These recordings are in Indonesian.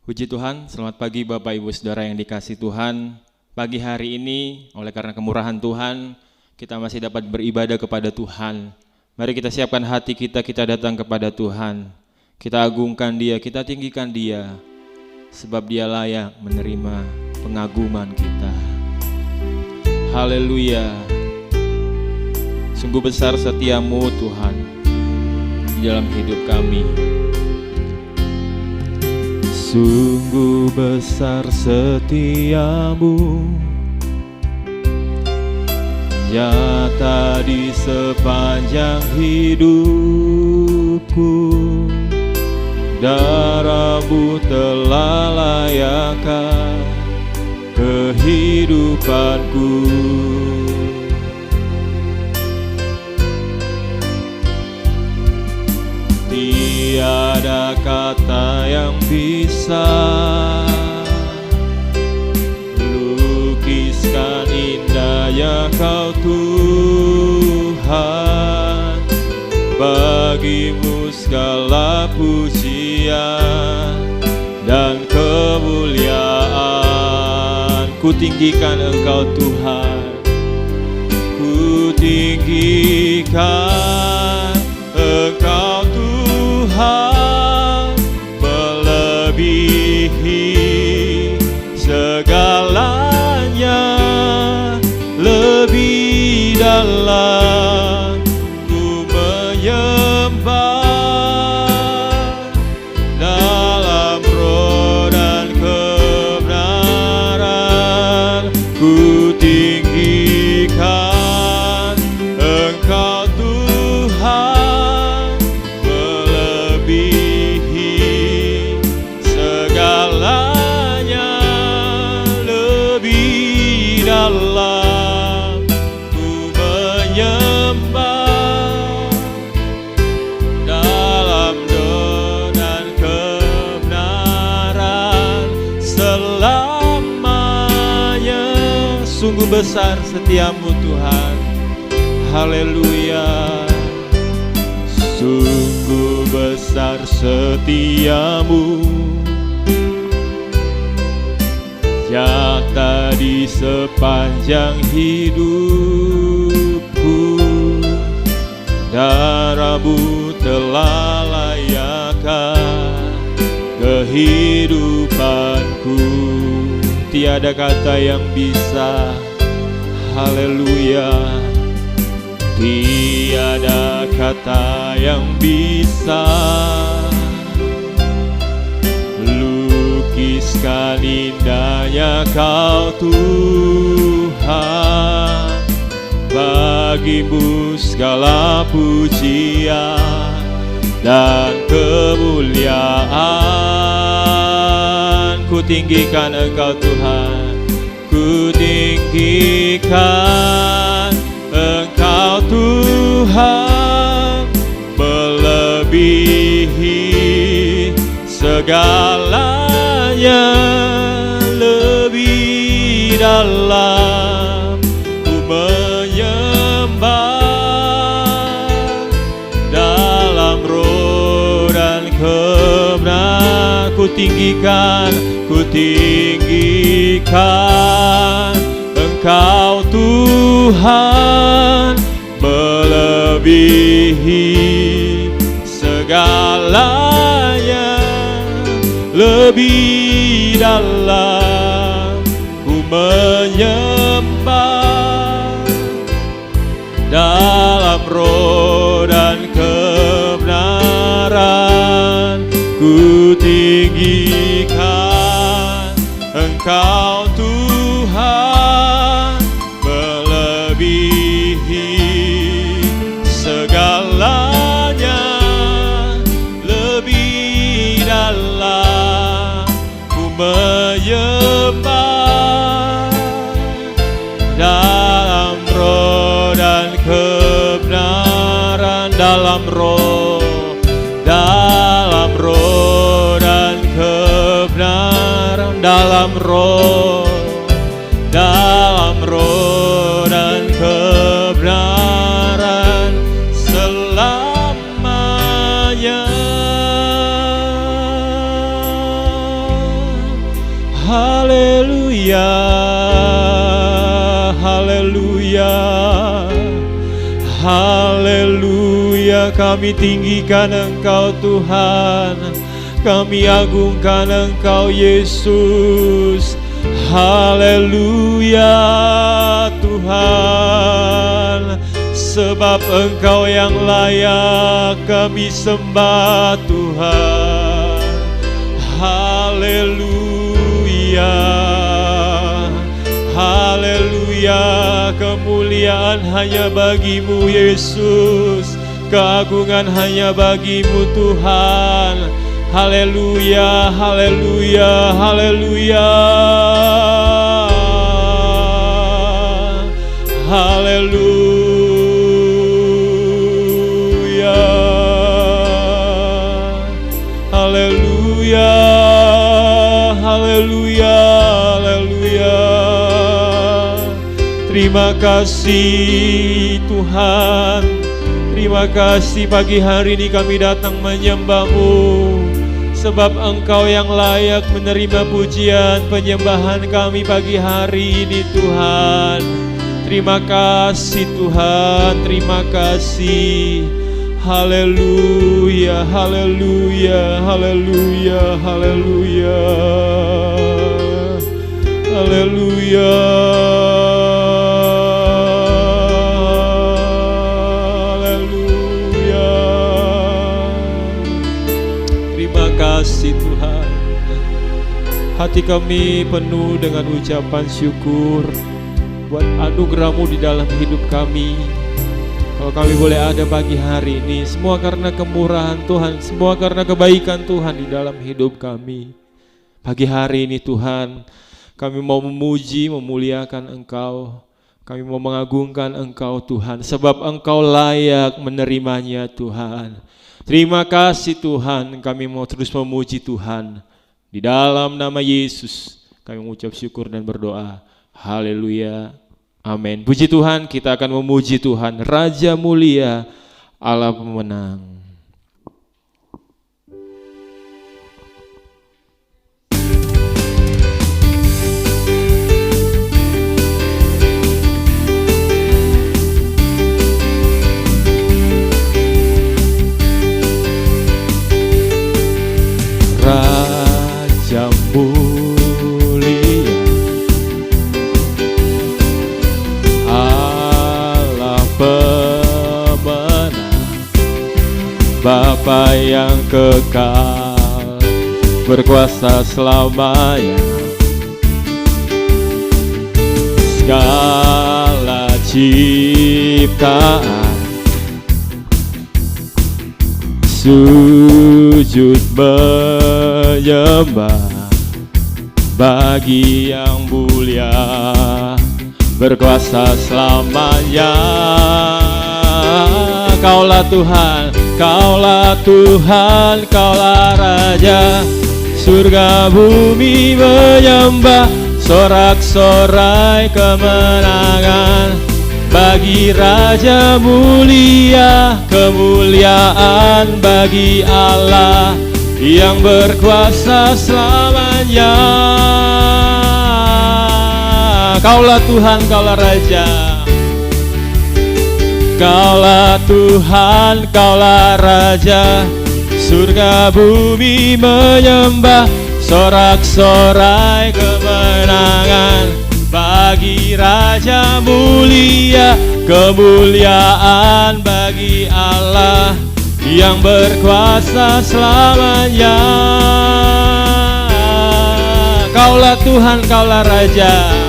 Puji Tuhan, selamat pagi Bapak Ibu Saudara yang dikasihi Tuhan. Pagi hari ini, oleh karena kemurahan Tuhan, kita masih dapat beribadah kepada Tuhan. Mari kita siapkan hati kita datang kepada Tuhan. Kita agungkan Dia, kita tinggikan Dia, sebab Dia layak menerima pengaguman kita. Haleluya. Sungguh besar setiamu Tuhan di dalam hidup kami. Sungguh besar setiamu, nyata di sepanjang hidupku. Darah-Mu telah layakkan kehidupanku. Tiada kata yang bisa lukiskan indahnya Kau Tuhan. Bagi-Mu segala pujian dan kemuliaan. Ku tinggikan Engkau Tuhan, ku tinggikan Engkau Tuhan, melebihi segalanya, lebih dalam ku menyembah, dalam roh dan kebenaran ku tinggikan Engkau Tuhan, melebihi segalanya, lebih dalam ku menyembah, dalam doa dan kebenaran selamanya. Sungguh besar setiamu Tuhan. Haleluya. Sungguh besar setiamu, nyata di sepanjang hidupku. Darah-Mu telah layakkan kehidupanku. Tiada kata yang bisa, haleluya. Tiada kata yang bisa lukiskan indahnya Kau Tuhan. Bagi-Mu segala pujian dan kemuliaan. Ku tinggikan Engkau Tuhan, ku tinggikan Engkau Tuhan, melebihi segalanya, lebih dalam ku menyembah, dalam roh dan kebenaran ku tinggikan Engkau Tuhan, melebihi segalanya, lebih dalam ku menyembah, dalam roh dan kebenaran ku tinggikan Engkau Tuhan, melebihi segalanya, lebih dalam ku menyembah, dalam roh dan kebenaran, dalam roh dan kebenaran, dalam roh dan kebenaran selamanya. haleluya, haleluya, haleluya. Kami tinggikan Engkau Tuhan, kami agungkan Engkau Yesus. Haleluya Tuhan, sebab Engkau yang layak kami sembah Tuhan. Haleluya, haleluya. Kemuliaan hanya bagi-Mu Yesus, keagungan hanya bagi-Mu Tuhan. Haleluya, haleluya, haleluya, haleluya, haleluya, haleluya, haleluya. Terima kasih Tuhan, terima kasih pagi hari ini kami datang menyembah-Mu. Sebab Engkau yang layak menerima pujian penyembahan kami pagi hari ini Tuhan. Terima kasih Tuhan, terima kasih. Haleluya, haleluya, haleluya, haleluya, haleluya, haleluya. Terima kasih Tuhan. Hati kami penuh dengan ucapan syukur buat anugerah-Mu di dalam hidup kami. Kalau kami boleh ada pagi hari ini, semua karena kemurahan Tuhan, semua karena kebaikan Tuhan di dalam hidup kami. Pagi hari ini Tuhan, kami mau memuji, memuliakan Engkau. Kami mau mengagungkan Engkau Tuhan, sebab Engkau layak menerimanya Tuhan. Terima kasih Tuhan, kami mau terus memuji Tuhan. Di dalam nama Yesus, kami mengucap syukur dan berdoa. Haleluya. Amin. Puji Tuhan, kita akan memuji Tuhan, Raja mulia, Allah pemenang. Raja mulia, Allah pemenang, Bapa yang kekal, berkuasa selamanya. Segala ciptaan sujud menyembah bagi yang mulia, berkuasa selamanya. Kaulah Tuhan, Kaulah Tuhan, Kaulah Raja. Surga bumi menyembah, sorak-sorai kemenangan bagi Raja mulia. Kemuliaan bagi Allah yang berkuasa selamanya. Kaulah Tuhan, Kaulah Raja. Kaulah Tuhan, Kaulah Raja. Surga bumi menyembah, sorak-sorai kemenangan bagi Raja mulia. Kemuliaan bagi Allah yang berkuasa selamanya. Kaulah Tuhan, Kaulah Raja.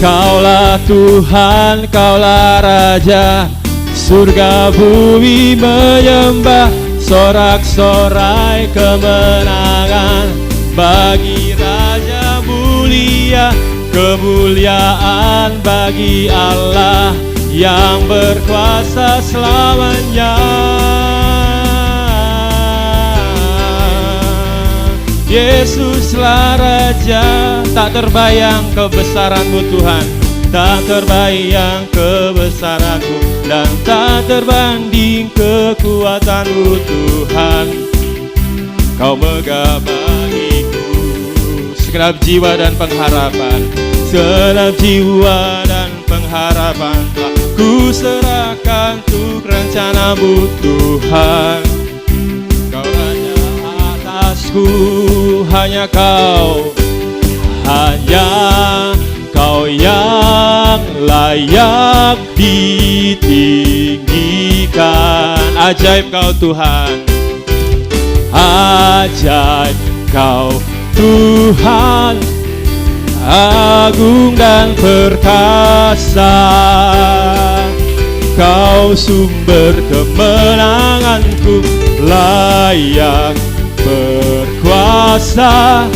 Kaulah Tuhan, Kaulah Raja. Surga bumi menyembah, sorak-sorai kemenangan bagi Raja mulia. Kemuliaan bagi Allah yang berkuasa selamanya. Yesuslah Raja, tak terbayang kebesaran-Mu Tuhan, tak terbayang kebesaran-Mu, dan tak terbanding kekuatan-Mu Tuhan. Kau megah bagiku, segenap jiwa dan pengharapan, segenap jiwa dan pengharapan telah ku serahkan untuk rencana-Mu Tuhan. Kau hanya atasku, hanya Kau yang layak ditinggikan. Ajaib Kau Tuhan, ajaib Kau Tuhan, agung dan perkasa. Kau sumber kemenanganku, layak berkuasa,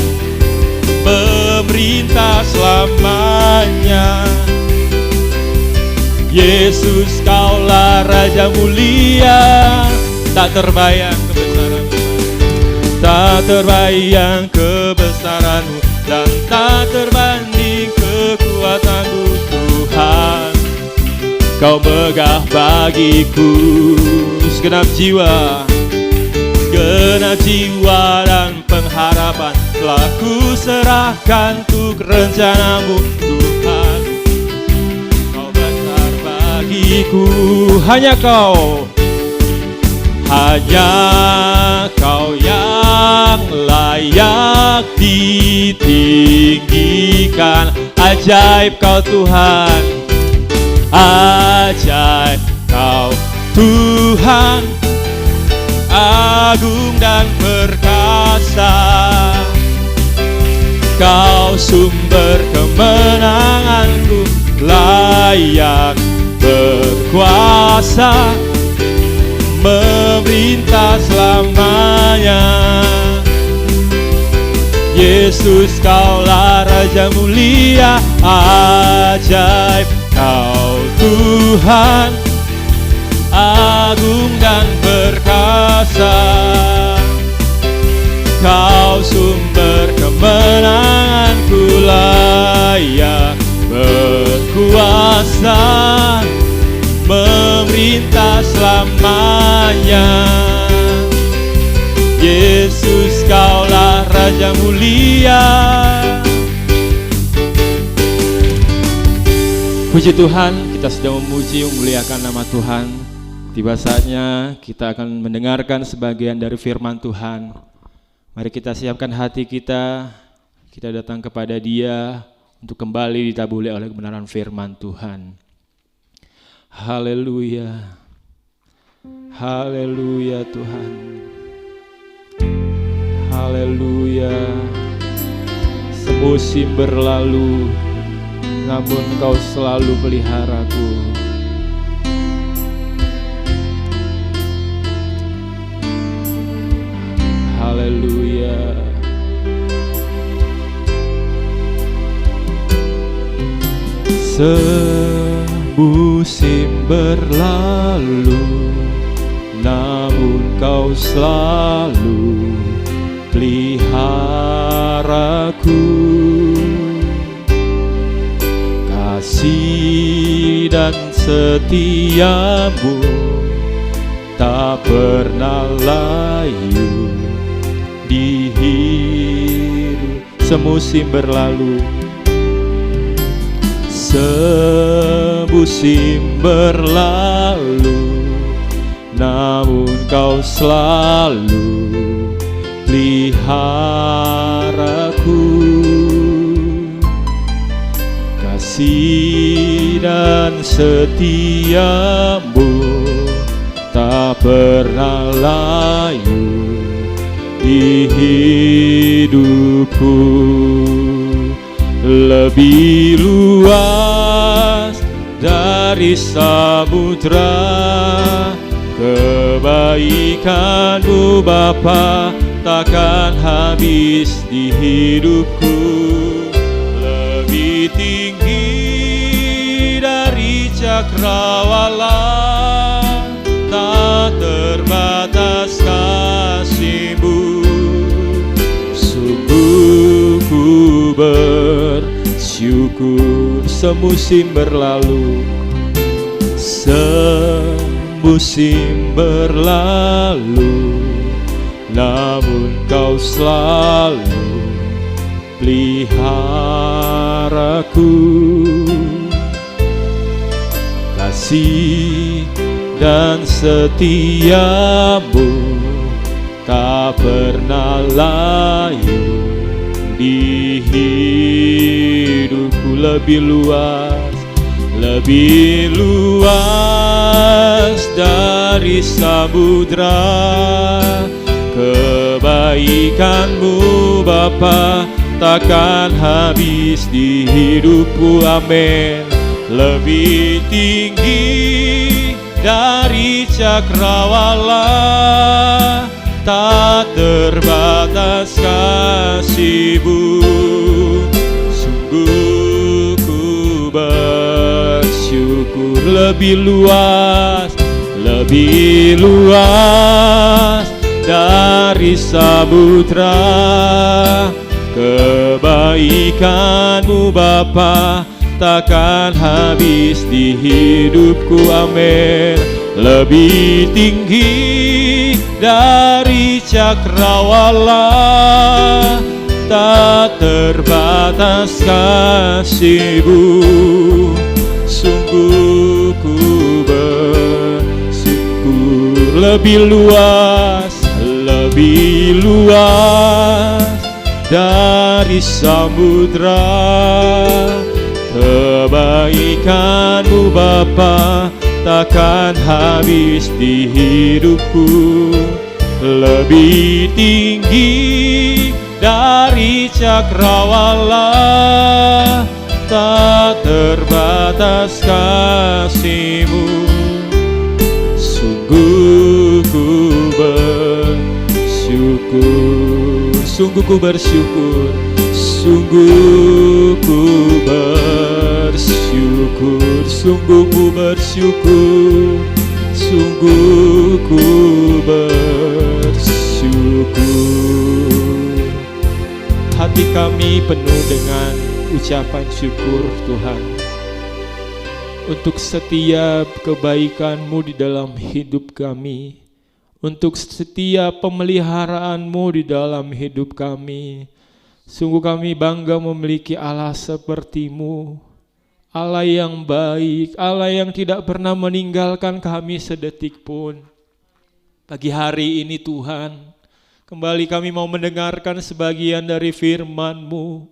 pemerintah selamanya. Yesus, Kaulah Raja mulia, tak terbayang kebesaran-Mu, tak terbayang kebesaran-Mu, dan tak terbanding kekuatan-Mu Tuhan. Kau megah bagiku segenap jiwa, segenap jiwa dan pengharapan telah ku serahkan untuk rencana-Mu Tuhan. Kau besar bagiku, hanya Kau yang layak ditinggikan. Ajaib Kau Tuhan, ajaib Kau Tuhan, agung dan perkasa. Kau sumber kemenanganku, layak berkuasa, memerintah selamanya. Yesus, Kaulah Raja mulia, ajaib Kau Tuhan, agung dan perkasa. Kau sumber kemenanganku, layak berkuasa, memerintah selamanya. Yesus, Kaulah Raja mulia. Puji Tuhan, kita sedang memuji memuliakan nama Tuhan. Tiba saatnya kita akan mendengarkan sebagian dari firman Tuhan. Mari kita siapkan hati kita datang kepada Dia untuk kembali ditaburi oleh kebenaran firman Tuhan. Haleluya, haleluya Tuhan, haleluya. Semusim berlalu, namun Kau selalu peliharaku. Haleluya. Semusim berlalu, namun Kau selalu peliharaku. Kasih dan setiamu tak pernah layu di hidup. Semusim berlalu, semusim berlalu, namun Kau selalu peliharaku. Kasih dan setiamu tak pernah layu di hidupku. Lebih luas dari samudra kebaikan-Mu Bapa, takkan habis di hidupku. Lebih tinggi dari cakrawala, tak terbatas kasih-Mu. Sungguh ku bersyukur. Semusim berlalu, semusim berlalu, namun Kau selalu peliharaku. Kasih dan setiamu tak pernah layu di hidupku. Lebih luas dari samudra. Kebaikanmu Bapa takkan habis di hidupku, amin. Lebih tinggi dari cakrawala, tak terbatas kasih-Mu. Sungguh ku bersyukur. Lebih luas dari samudra. Kebaikan-Mu Bapa takkan habis di hidupku, amin. Lebih tinggi dari cakrawala, tak terbatas kasih-Mu. Sungguh ku bersyukur. Lebih luas dari samudra. Kebaikan-Mu Bapa takkan habis di hidupku. Lebih tinggi dari cakrawala, tak terbatas kasih-Mu. Sungguh ku bersyukur. Sungguh ku bersyukur. Sungguh ku bersyukur. Sungguh ku bersyukur. Sungguh ku bersyukur. Hati kami penuh dengan ucapan syukur Tuhan, untuk setiap kebaikan-Mu di dalam hidup kami, untuk setiap pemeliharaan-Mu di dalam hidup kami. Sungguh kami bangga memiliki Allah seperti-Mu, Allah yang baik, Allah yang tidak pernah meninggalkan kami sedetik pun. Pagi hari ini Tuhan, kembali kami mau mendengarkan sebagian dari firman-Mu.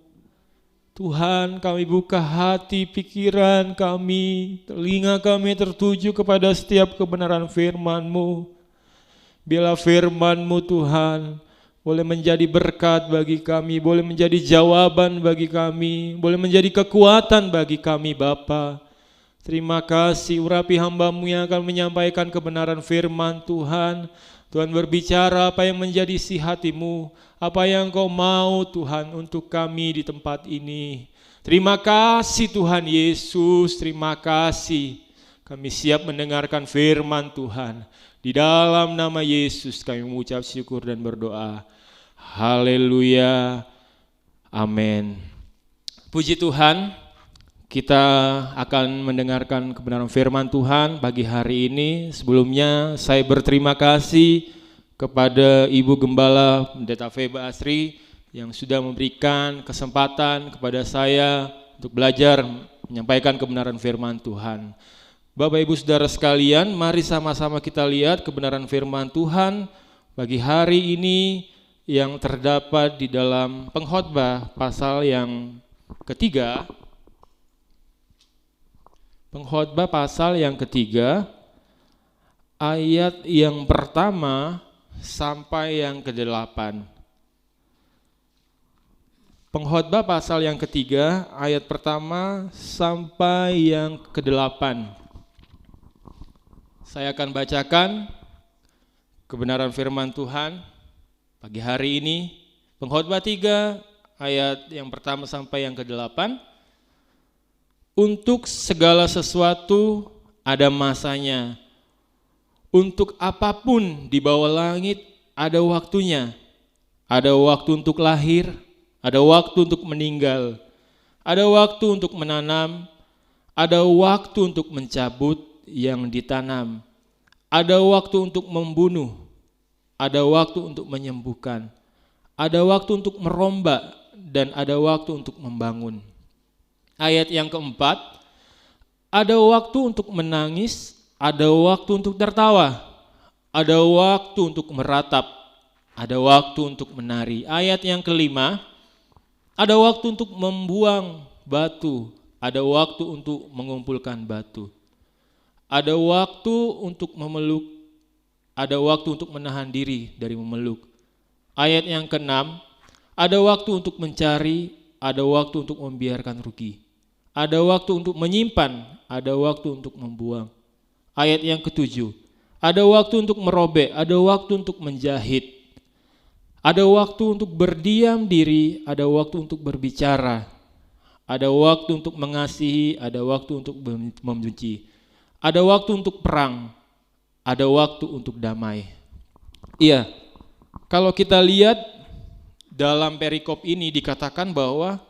Tuhan, kami buka hati, pikiran kami, telinga kami tertuju kepada setiap kebenaran firman-Mu. Biarlah firman-Mu Tuhan boleh menjadi berkat bagi kami, boleh menjadi jawaban bagi kami, boleh menjadi kekuatan bagi kami Bapa. Terima kasih, urapi hamba-Mu yang akan menyampaikan kebenaran firman Tuhan. Tuhan berbicara apa yang menjadi isi hati-Mu, apa yang Engkau mau Tuhan untuk kami di tempat ini. Terima kasih Tuhan Yesus, terima kasih. Kami siap mendengarkan firman Tuhan. Di dalam nama Yesus kami mengucap syukur dan berdoa. Haleluya. Amin. Puji Tuhan, kita akan mendengarkan kebenaran firman Tuhan pagi hari ini. Sebelumnya saya berterima kasih kepada Ibu Gembala Pendeta Feba Asri yang sudah memberikan kesempatan kepada saya untuk belajar menyampaikan kebenaran firman Tuhan. Bapak Ibu Saudara sekalian, mari sama-sama kita lihat kebenaran firman Tuhan pagi hari ini yang terdapat di dalam Pengkhotbah pasal yang ketiga. Pengkhotbah pasal yang ketiga, ayat yang pertama sampai yang ke-8. Pengkhotbah pasal yang ketiga, ayat pertama sampai yang ke-8. Saya akan bacakan kebenaran firman Tuhan pagi hari ini. Pengkhotbah 3, ayat yang pertama sampai yang ke-8. Untuk segala sesuatu ada masanya. Untuk apapun di bawah langit ada waktunya. Ada waktu untuk lahir, ada waktu untuk meninggal, ada waktu untuk menanam, ada waktu untuk mencabut yang ditanam, ada waktu untuk membunuh, ada waktu untuk menyembuhkan, ada waktu untuk merombak dan ada waktu untuk membangun. Ayat yang keempat, ada waktu untuk menangis, ada waktu untuk tertawa, ada waktu untuk meratap, ada waktu untuk menari. Ayat yang kelima, ada waktu untuk membuang batu, ada waktu untuk mengumpulkan batu. Ada waktu untuk memeluk, ada waktu untuk menahan diri dari memeluk. Ayat yang keenam, ada waktu untuk mencari, ada waktu untuk membiarkan rugi. Ada waktu untuk menyimpan, ada waktu untuk membuang. Ayat yang ketujuh, ada waktu untuk merobek, ada waktu untuk menjahit. Ada waktu untuk berdiam diri, ada waktu untuk berbicara. Ada waktu untuk mengasihi, ada waktu untuk membenci. Ada waktu untuk perang, ada waktu untuk damai. Iya, kalau kita lihat dalam perikop ini dikatakan bahwa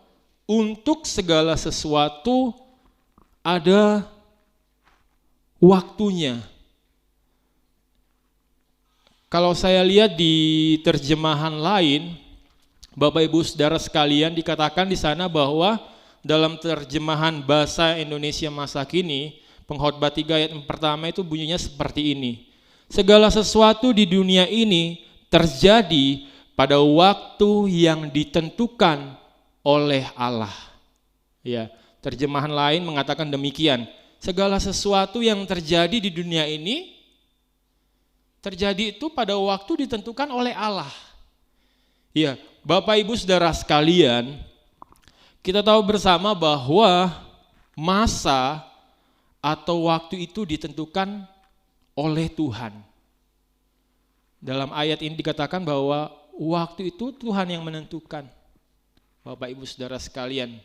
untuk segala sesuatu ada waktunya. Kalau saya lihat di terjemahan lain, Bapak Ibu Saudara sekalian, dikatakan di sana bahwa dalam terjemahan bahasa Indonesia masa kini, Pengkhotbah 3 ayat pertama itu bunyinya seperti ini. Segala sesuatu di dunia ini terjadi pada waktu yang ditentukan oleh Allah. Ya, terjemahan lain mengatakan demikian. Segala sesuatu yang terjadi di dunia ini terjadi itu pada waktu ditentukan oleh Allah. Ya, Bapak Ibu Saudara sekalian, kita tahu bersama bahwa masa atau waktu itu ditentukan oleh Tuhan. Dalam ayat ini dikatakan bahwa waktu itu Tuhan yang menentukan. Bapak Ibu Saudara sekalian.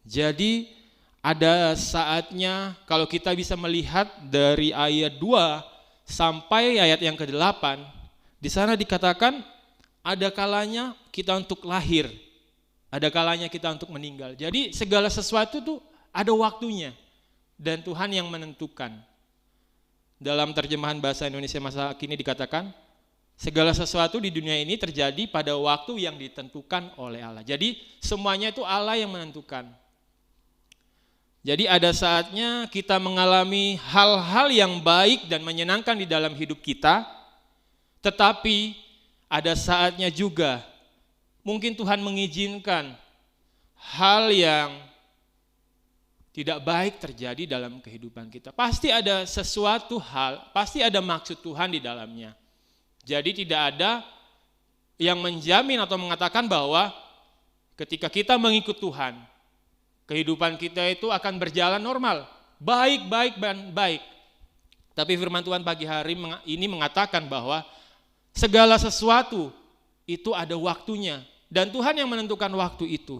Jadi ada saatnya kalau kita bisa melihat dari ayat 2 sampai ayat yang ke-8, di sana dikatakan ada kalanya kita untuk lahir, ada kalanya kita untuk meninggal. Jadi segala sesuatu itu ada waktunya. Dan Tuhan yang menentukan. Dalam terjemahan bahasa Indonesia masa kini dikatakan, segala sesuatu di dunia ini terjadi pada waktu yang ditentukan oleh Allah. Jadi semuanya itu Allah yang menentukan. Jadi ada saatnya kita mengalami hal-hal yang baik dan menyenangkan di dalam hidup kita, tetapi ada saatnya juga mungkin Tuhan mengizinkan hal yang tidak baik terjadi dalam kehidupan kita. Pasti ada sesuatu hal, pasti ada maksud Tuhan di dalamnya. Jadi tidak ada yang menjamin atau mengatakan bahwa ketika kita mengikut Tuhan, kehidupan kita itu akan berjalan normal, baik. Tapi firman Tuhan pagi hari ini mengatakan bahwa segala sesuatu itu ada waktunya dan Tuhan yang menentukan waktu itu.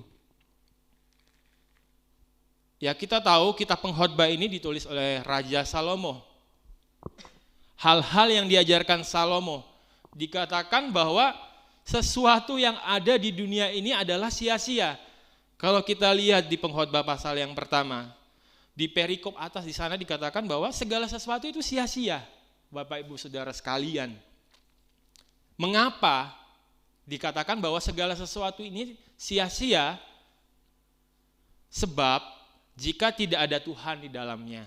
Ya, kita tahu kitab Pengkhotbah ini ditulis oleh Raja Salomo. Hal-hal yang diajarkan Salomo, dikatakan bahwa sesuatu yang ada di dunia ini adalah sia-sia. Kalau kita lihat di Pengkhotbah pasal yang pertama, di perikop atas di sana dikatakan bahwa segala sesuatu itu sia-sia. Bapak Ibu Saudara sekalian. Mengapa dikatakan bahwa segala sesuatu ini sia-sia? Sebab jika tidak ada Tuhan di dalamnya,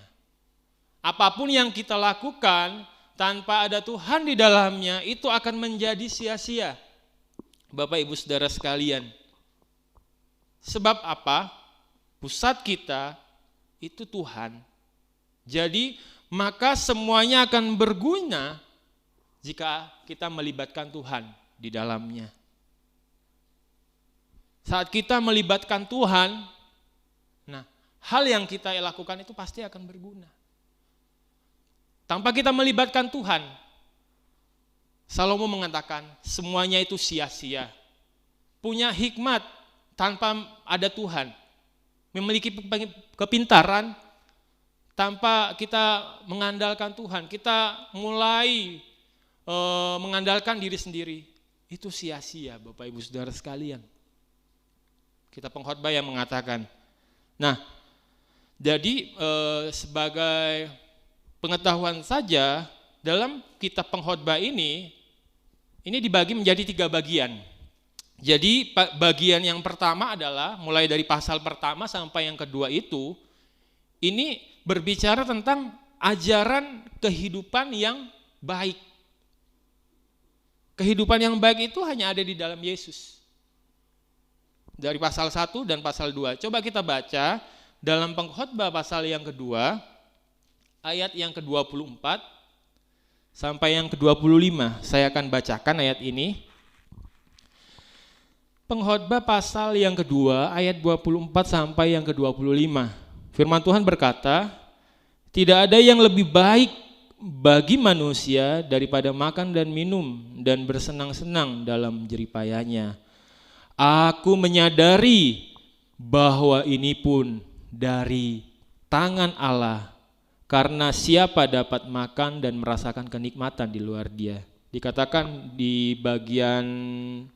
apapun yang kita lakukan tanpa ada Tuhan di dalamnya itu akan menjadi sia-sia. Bapak Ibu Saudara sekalian. Sebab apa? Pusat kita itu Tuhan. Jadi maka semuanya akan berguna jika kita melibatkan Tuhan di dalamnya. Saat kita melibatkan Tuhan, nah, hal yang kita lakukan itu pasti akan berguna. Tanpa kita melibatkan Tuhan, Salomo mengatakan semuanya itu sia-sia. Punya hikmat tanpa ada Tuhan. Memiliki kepintaran tanpa kita mengandalkan Tuhan. Kita mulai mengandalkan diri sendiri. Itu sia-sia, Bapak Ibu Saudara sekalian. Kita Pengkhotbah yang mengatakan. Nah, jadi sebagai pengetahuan saja, dalam kitab Pengkhotbah ini dibagi menjadi 3 bagian. Jadi bagian yang pertama adalah mulai dari pasal pertama sampai yang kedua itu, ini berbicara tentang ajaran kehidupan yang baik. Kehidupan yang baik itu hanya ada di dalam Yesus. Dari pasal 1 dan pasal 2. Coba kita baca dalam Pengkhotbah pasal yang kedua, ayat yang ke-24 sampai yang ke-25. Saya akan bacakan ayat ini. Pengkhotbah pasal yang kedua, ayat 24 sampai yang ke-25. Firman Tuhan berkata, "Tidak ada yang lebih baik bagi manusia daripada makan dan minum dan bersenang-senang dalam jeripayanya. Aku menyadari bahwa ini pun dari tangan Allah, karena siapa dapat makan dan merasakan kenikmatan di luar Dia." Dikatakan di bagian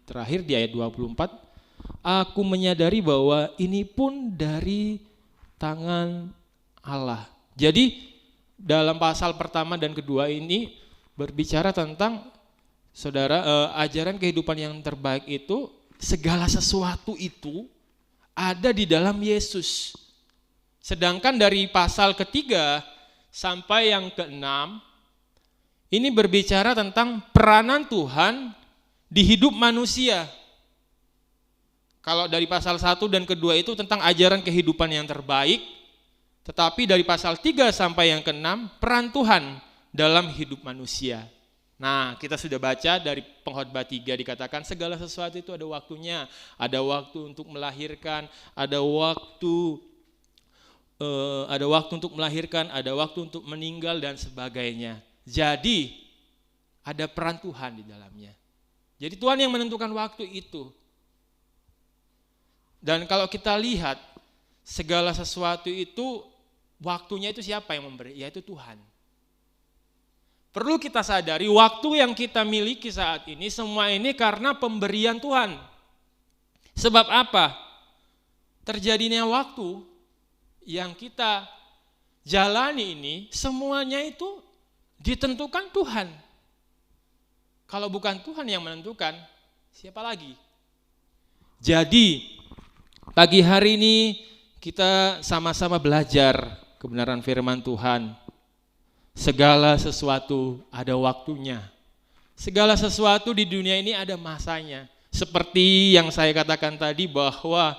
terakhir di ayat 24, aku menyadari bahwa ini pun dari tangan Allah. Jadi dalam pasal pertama dan kedua ini berbicara tentang ajaran kehidupan yang terbaik itu, segala sesuatu itu ada di dalam Yesus. Sedangkan dari pasal ketiga sampai yang keenam, ini berbicara tentang peranan Tuhan di hidup manusia. Kalau dari pasal 1 dan kedua itu tentang ajaran kehidupan yang terbaik, tetapi dari pasal 3 sampai yang ke-6, peran Tuhan dalam hidup manusia. Nah, kita sudah baca dari Pengkhotbah 3 dikatakan segala sesuatu itu ada waktunya. Ada waktu untuk melahirkan, ada waktu untuk melahirkan, ada waktu untuk meninggal dan sebagainya. Jadi, ada peran Tuhan di dalamnya. Jadi Tuhan yang menentukan waktu itu. Dan kalau kita lihat, segala sesuatu itu waktunya itu siapa yang memberi? Yaitu Tuhan. Perlu kita sadari waktu yang kita miliki saat ini semua ini karena pemberian Tuhan. Sebab apa? Terjadinya waktu yang kita jalani ini semuanya itu ditentukan Tuhan. Kalau bukan Tuhan yang menentukan, siapa lagi? Jadi pagi hari ini kita sama-sama belajar kebenaran firman Tuhan. Segala sesuatu ada waktunya. Segala sesuatu di dunia ini ada masanya. Seperti yang saya katakan tadi bahwa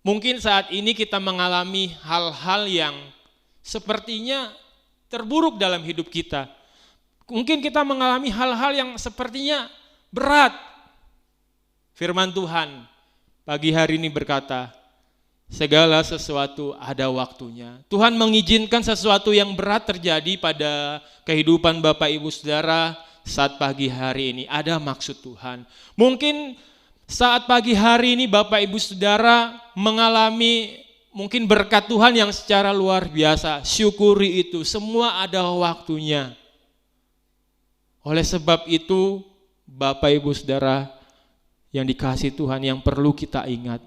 mungkin saat ini kita mengalami hal-hal yang sepertinya terburuk dalam hidup kita. Mungkin kita mengalami hal-hal yang sepertinya berat. Firman Tuhan pagi hari ini berkata, segala sesuatu ada waktunya. Tuhan mengizinkan sesuatu yang berat terjadi pada kehidupan Bapak Ibu Saudara saat pagi hari ini. Ada maksud Tuhan. Mungkin saat pagi hari ini Bapak Ibu Saudara mengalami mungkin berkat Tuhan yang secara luar biasa. Syukuri itu, semua ada waktunya. Oleh sebab itu Bapak Ibu Saudara yang dikasihi Tuhan, yang perlu kita ingat,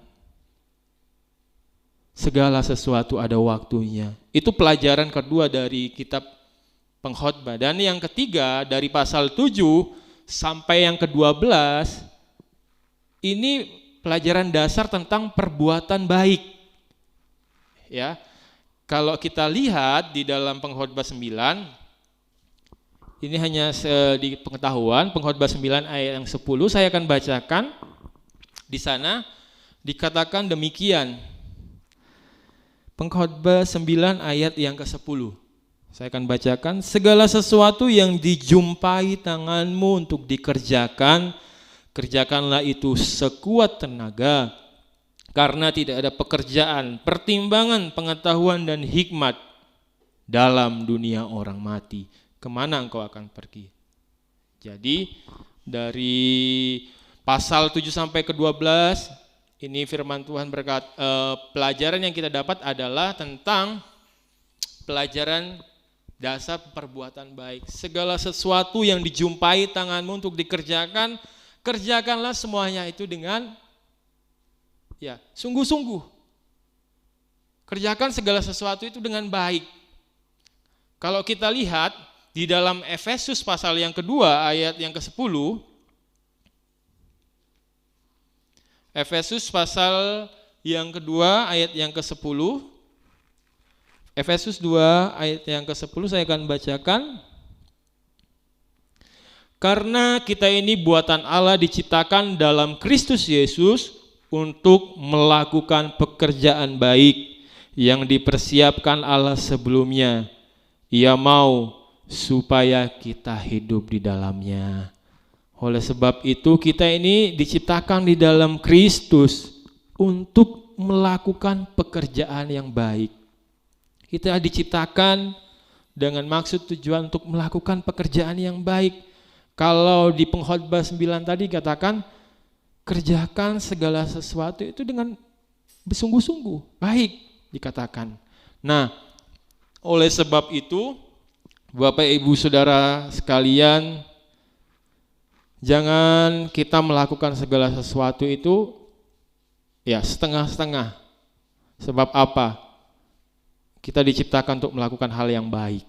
segala sesuatu ada waktunya. Itu pelajaran kedua dari kitab Pengkhotbah. Dan yang ketiga dari pasal 7 sampai yang ke-12, ini pelajaran dasar tentang perbuatan baik. Ya. Kalau kita lihat di dalam Pengkhotbah 9, ini hanya di pengetahuan, Pengkhotbah 9 ayat yang 10 saya akan bacakan. Di sana dikatakan demikian. Pengkhotbah 9 ayat yang ke-10. Saya akan bacakan. Segala sesuatu yang dijumpai tanganmu untuk dikerjakan, kerjakanlah itu sekuat tenaga. Karena tidak ada pekerjaan, pertimbangan, pengetahuan dan hikmat dalam dunia orang mati. Kemana engkau akan pergi? Jadi dari pasal 7 sampai ke-12, ini firman Tuhan berkata, pelajaran yang kita dapat adalah tentang pelajaran dasar perbuatan baik. Segala sesuatu yang dijumpai tanganmu untuk dikerjakan, kerjakanlah semuanya itu dengan sungguh-sungguh. Kerjakan segala sesuatu itu dengan baik. Kalau kita lihat di dalam Efesus pasal yang kedua ayat yang ke-10, Efesus pasal yang kedua ayat yang ke-10. Efesus 2 ayat yang ke-10 saya akan bacakan. Karena kita ini buatan Allah diciptakan dalam Kristus Yesus untuk melakukan pekerjaan baik yang dipersiapkan Allah sebelumnya. Ia mau supaya kita hidup di dalamnya. Oleh sebab itu kita ini diciptakan di dalam Kristus untuk melakukan pekerjaan yang baik. Kita diciptakan dengan maksud tujuan untuk melakukan pekerjaan yang baik. Kalau di pengkhotbah 9 tadi katakan, kerjakan segala sesuatu itu dengan bersungguh-sungguh, baik dikatakan. Nah, oleh sebab itu, Bapak Ibu Saudara sekalian, jangan kita melakukan segala sesuatu itu ya setengah-setengah. Sebab apa? Kita diciptakan untuk melakukan hal yang baik.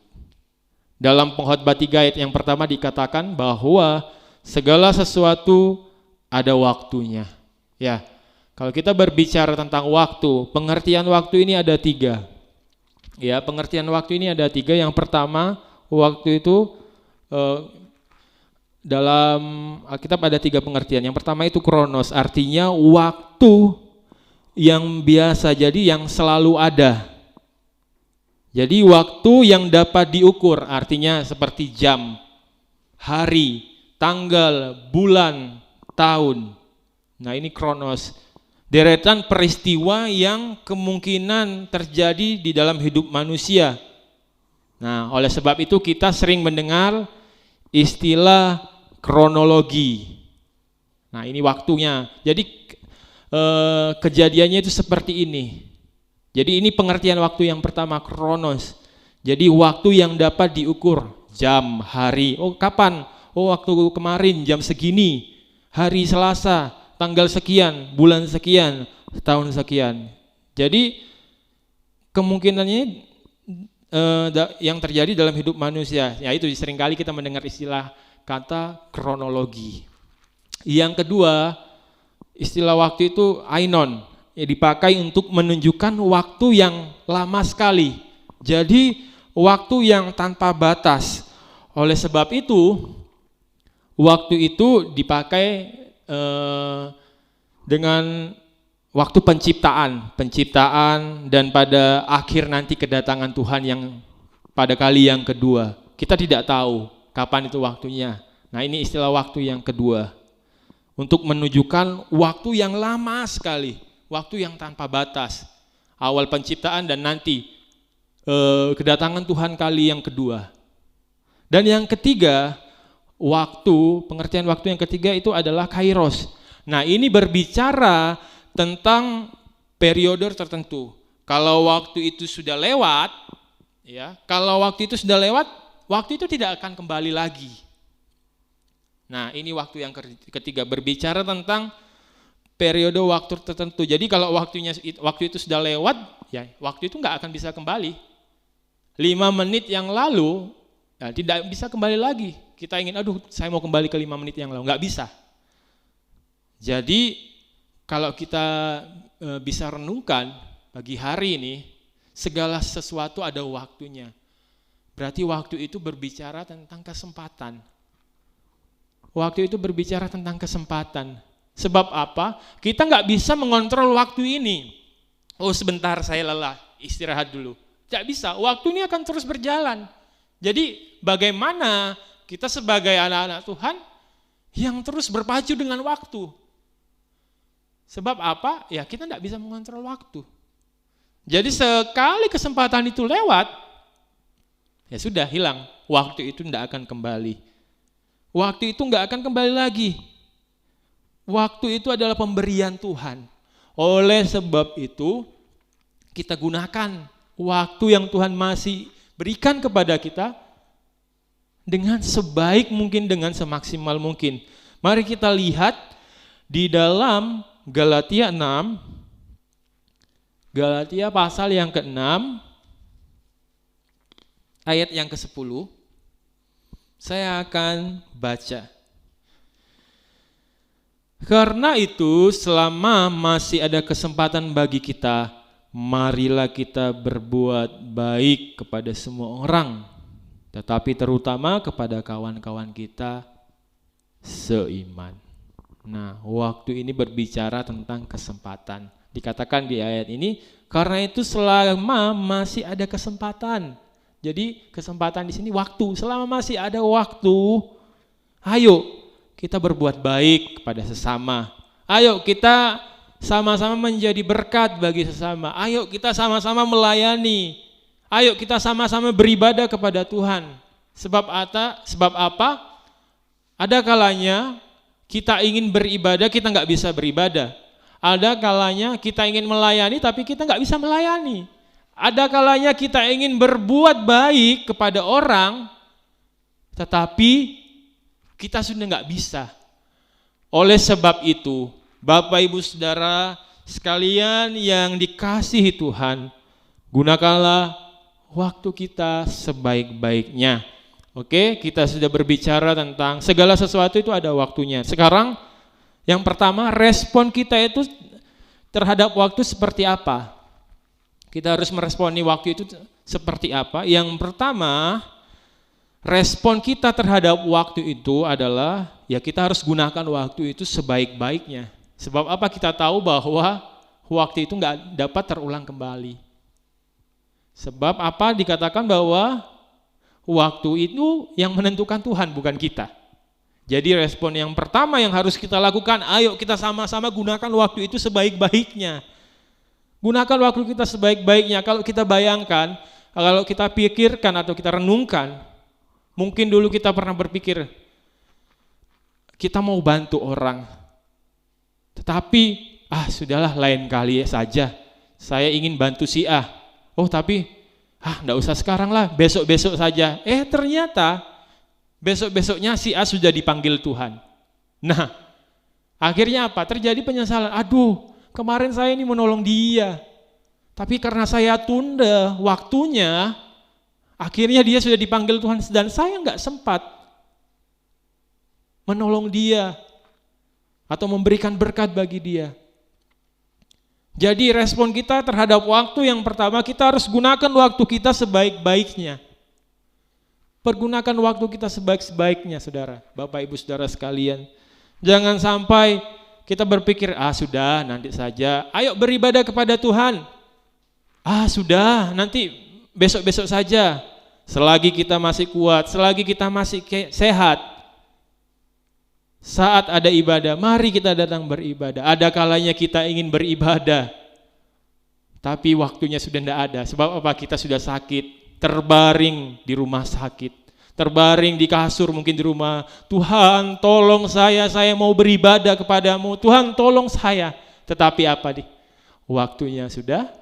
Dalam pengkhotbah 3 ayat yang pertama dikatakan bahwa segala sesuatu ada waktunya. Ya, kalau kita berbicara tentang waktu, pengertian waktu ini ada 3. Ya, pengertian waktu ini ada 3. Yang pertama, waktu itu dalam Alkitab ada 3 pengertian. Yang pertama itu kronos, artinya waktu yang biasa, jadi yang selalu ada. Jadi waktu yang dapat diukur, artinya seperti jam, hari, tanggal, bulan, tahun. Nah, ini kronos. Deretan peristiwa yang kemungkinan terjadi di dalam hidup manusia. Nah, oleh sebab itu kita sering mendengar istilah kronologi. Nah, ini waktunya. Jadi kejadiannya itu seperti ini. Jadi ini pengertian waktu yang pertama, kronos. Jadi waktu yang dapat diukur, jam, hari. Oh, kapan? Oh, waktu kemarin jam segini, hari Selasa, tanggal sekian, bulan sekian, tahun sekian. Jadi kemungkinannya yang terjadi dalam hidup manusia, yaitu seringkali kita mendengar istilah kata kronologi. Yang kedua, istilah waktu itu ainon, dipakai untuk menunjukkan waktu yang lama sekali. Jadi waktu yang tanpa batas. Oleh sebab itu, waktu itu dipakai dengan waktu penciptaan dan pada akhir nanti kedatangan Tuhan yang pada kali yang kedua. Kita tidak tahu kapan itu waktunya. Nah, ini istilah waktu yang kedua. Untuk menunjukkan waktu yang lama sekali, waktu yang tanpa batas. Awal penciptaan dan nanti kedatangan Tuhan kali yang kedua. Dan yang ketiga, pengertian waktu yang ketiga itu adalah kairos. Nah, ini berbicara tentang periode tertentu. Kalau waktu itu sudah lewat, waktu itu tidak akan kembali lagi. Nah, ini waktu yang ketiga, berbicara tentang periode waktu tertentu. Jadi kalau waktu itu sudah lewat, ya waktu itu nggak akan bisa kembali. 5 menit yang lalu, ya, tidak bisa kembali lagi. Kita ingin, saya mau kembali ke 5 menit yang lalu, nggak bisa. Jadi kalau kita bisa renungkan pagi hari ini, segala sesuatu ada waktunya. Berarti waktu itu berbicara tentang kesempatan. Waktu itu berbicara tentang kesempatan. Sebab apa? Kita nggak bisa mengontrol waktu ini. Oh, sebentar saya lelah, istirahat dulu. Tidak bisa, waktu ini akan terus berjalan. Jadi bagaimana kita sebagai anak-anak Tuhan yang terus berpacu dengan waktu? Sebab apa? Ya kita tidak bisa mengontrol waktu. Jadi sekali kesempatan itu lewat, ya sudah hilang. Waktu itu tidak akan kembali. Waktu itu nggak akan kembali lagi. Waktu itu adalah pemberian Tuhan. Oleh sebab itu, kita gunakan waktu yang Tuhan masih berikan kepada kita dengan sebaik mungkin, dengan semaksimal mungkin. Mari kita lihat di dalam Galatia 6, Galatia pasal yang ke-6, ayat yang ke-10. Saya akan baca. Karena itu, selama masih ada kesempatan bagi kita, marilah kita berbuat baik kepada semua orang, tetapi terutama kepada kawan-kawan kita seiman. Nah, waktu ini berbicara tentang kesempatan. Dikatakan di ayat ini, karena itu selama masih ada kesempatan. Jadi kesempatan di sini waktu, selama masih ada waktu, ayo kita berbuat baik kepada sesama. Ayo kita sama-sama menjadi berkat bagi sesama. Ayo kita sama-sama melayani. Ayo kita sama-sama beribadah kepada Tuhan. Sebab apa? Ada kalanya kita ingin beribadah, kita nggak bisa beribadah. Ada kalanya kita ingin melayani, tapi kita nggak bisa melayani. Ada kalanya kita ingin berbuat baik kepada orang, tetapi kita sudah nggak bisa. Oleh sebab itu, Bapak Ibu Saudara sekalian yang dikasihi Tuhan, gunakanlah waktu kita sebaik-baiknya. Oke, kita sudah berbicara tentang segala sesuatu itu ada waktunya. Sekarang yang pertama, respon kita itu terhadap waktu seperti apa? Kita harus meresponi waktu itu seperti apa? Yang pertama, respon kita terhadap waktu itu adalah ya kita harus gunakan waktu itu sebaik-baiknya. Sebab apa? Kita tahu bahwa waktu itu nggak dapat terulang kembali. Sebab apa? Dikatakan bahwa waktu itu yang menentukan Tuhan, bukan kita. Jadi respon yang pertama yang harus kita lakukan, ayo kita sama-sama gunakan waktu itu sebaik-baiknya. Gunakan waktu kita sebaik-baiknya. Kalau kita bayangkan, kalau kita pikirkan atau kita renungkan, mungkin dulu kita pernah berpikir, kita mau bantu orang, tetapi sudahlah lain kali saja, saya ingin bantu si A. Oh tapi, enggak usah sekarang lah, besok-besok saja. Ternyata, besok-besoknya si A sudah dipanggil Tuhan. Nah, akhirnya apa? Terjadi penyesalan, kemarin saya ini menolong dia, tapi karena saya tunda waktunya, akhirnya dia sudah dipanggil Tuhan dan saya enggak sempat menolong dia atau memberikan berkat bagi dia. Jadi respon kita terhadap waktu yang pertama, kita harus gunakan waktu kita sebaik-baiknya. Pergunakan waktu kita sebaik-baiknya, saudara, Bapak Ibu Saudara sekalian. Jangan sampai kita berpikir, sudah nanti saja, ayo beribadah kepada Tuhan. Sudah nanti besok-besok saja. Selagi kita masih kuat, selagi kita masih sehat, saat ada ibadah, mari kita datang beribadah. Ada kalanya kita ingin beribadah, tapi waktunya sudah tidak ada. Sebab apa? Kita sudah sakit, terbaring di rumah sakit, terbaring di kasur mungkin di rumah. Tuhan tolong saya mau beribadah kepadamu. Tuhan tolong saya. Tetapi apa? Waktunya sudah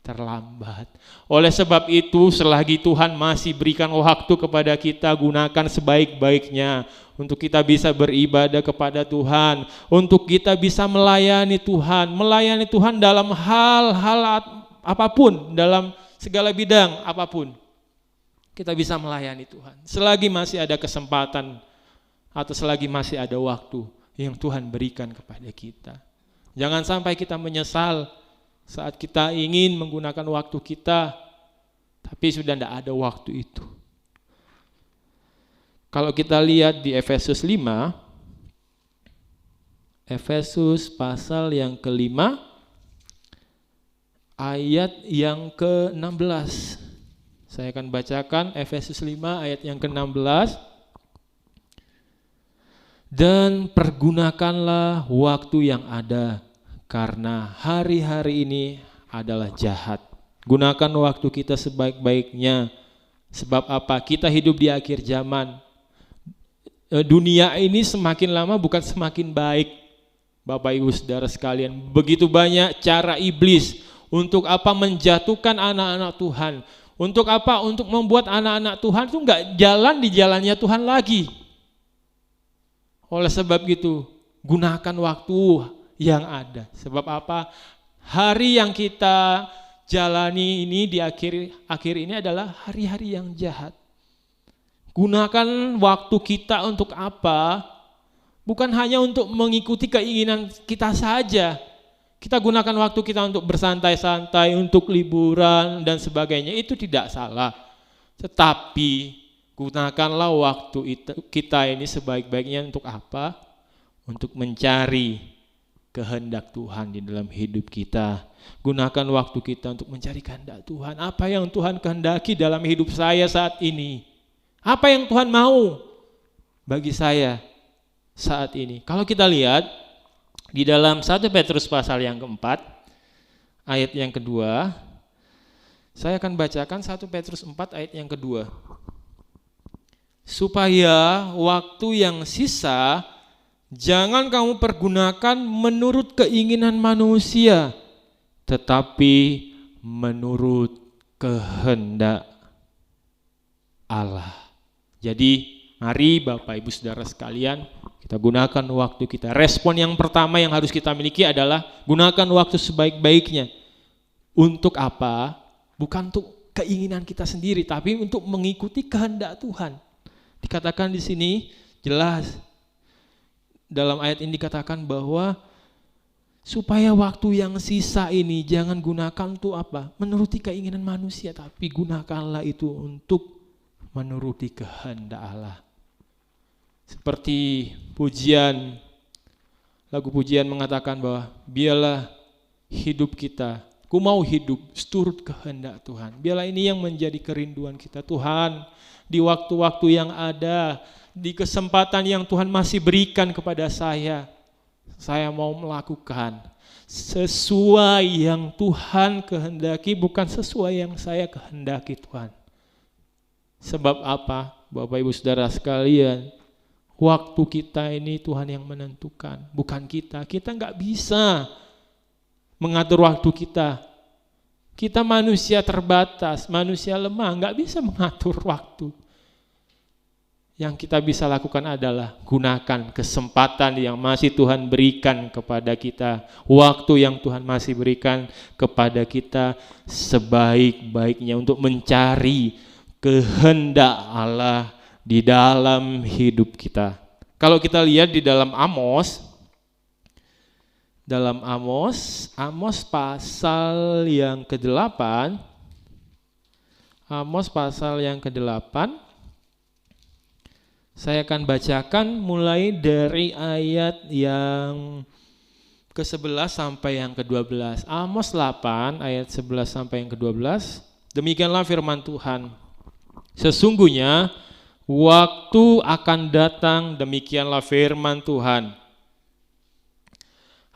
terlambat. Oleh sebab itu, selagi Tuhan masih berikan waktu kepada kita, gunakan sebaik-baiknya untuk kita bisa beribadah kepada Tuhan, untuk kita bisa melayani Tuhan dalam hal-hal apapun, dalam segala bidang apapun. Kita bisa melayani Tuhan selagi masih ada kesempatan atau selagi masih ada waktu yang Tuhan berikan kepada kita. Jangan sampai kita menyesal saat kita ingin menggunakan waktu kita, tapi sudah tidak ada waktu itu. Kalau kita lihat di Efesus 5, Efesus pasal yang ke-5, ayat yang ke-16. Saya akan bacakan Efesus 5 ayat yang ke-16. Dan pergunakanlah waktu yang ada, karena hari-hari ini adalah jahat. Gunakan waktu kita sebaik-baiknya. Sebab apa? Kita hidup di akhir zaman. Dunia ini semakin lama bukan semakin baik. Bapak Ibu Saudara sekalian, begitu banyak cara iblis untuk apa? Menjatuhkan anak-anak Tuhan. Untuk apa? Untuk membuat anak-anak Tuhan itu enggak jalan di jalannya Tuhan lagi. Oleh sebab itu, gunakan waktu yang ada. Sebab apa? Hari yang kita jalani ini di akhir ini adalah hari-hari yang jahat. Gunakan waktu kita untuk apa? Bukan hanya untuk mengikuti keinginan kita saja. Kita gunakan waktu kita untuk bersantai-santai, untuk liburan dan sebagainya, itu tidak salah. Tetapi gunakanlah waktu kita ini sebaik-baiknya untuk apa? Untuk mencari kehendak Tuhan di dalam hidup kita. Gunakan waktu kita untuk mencari kehendak Tuhan. Apa yang Tuhan kehendaki dalam hidup saya saat ini? Apa yang Tuhan mau bagi saya saat ini? Kalau kita lihat di dalam 1 Petrus pasal yang keempat, ayat yang kedua, saya akan bacakan 1 Petrus 4 ayat yang kedua. Supaya waktu yang sisa jangan kamu pergunakan menurut keinginan manusia, tetapi menurut kehendak Allah. Jadi mari Bapak Ibu Saudara sekalian, kita gunakan waktu kita. Respon yang pertama yang harus kita miliki adalah gunakan waktu sebaik-baiknya. Untuk apa? Bukan untuk keinginan kita sendiri, tapi untuk mengikuti kehendak Tuhan. Dikatakan di sini jelas, dalam ayat ini dikatakan bahwa supaya waktu yang sisa ini jangan gunakan untuk apa? Menuruti keinginan manusia, tapi gunakanlah itu untuk menuruti kehendak Allah. Seperti lagu pujian mengatakan bahwa biarlah hidup kita, ku mau hidup seturut kehendak Tuhan. Biarlah ini yang menjadi kerinduan kita. Tuhan, di waktu-waktu yang ada, di kesempatan yang Tuhan masih berikan kepada saya mau melakukan sesuai yang Tuhan kehendaki, bukan sesuai yang saya kehendaki Tuhan. Sebab apa? Bapak Ibu Saudara sekalian, waktu kita ini Tuhan yang menentukan, bukan kita. Kita enggak bisa mengatur waktu kita. Kita manusia terbatas, manusia lemah, enggak bisa mengatur waktu. Yang kita bisa lakukan adalah gunakan kesempatan yang masih Tuhan berikan kepada kita, waktu yang Tuhan masih berikan kepada kita sebaik-baiknya untuk mencari kehendak Allah di dalam hidup kita. Kalau kita lihat di dalam Amos pasal yang ke-8, saya akan bacakan mulai dari ayat yang ke-11 sampai yang ke-12. Amos 8 ayat 11 sampai yang ke-12. Demikianlah firman Tuhan. Sesungguhnya waktu akan datang, demikianlah firman Tuhan.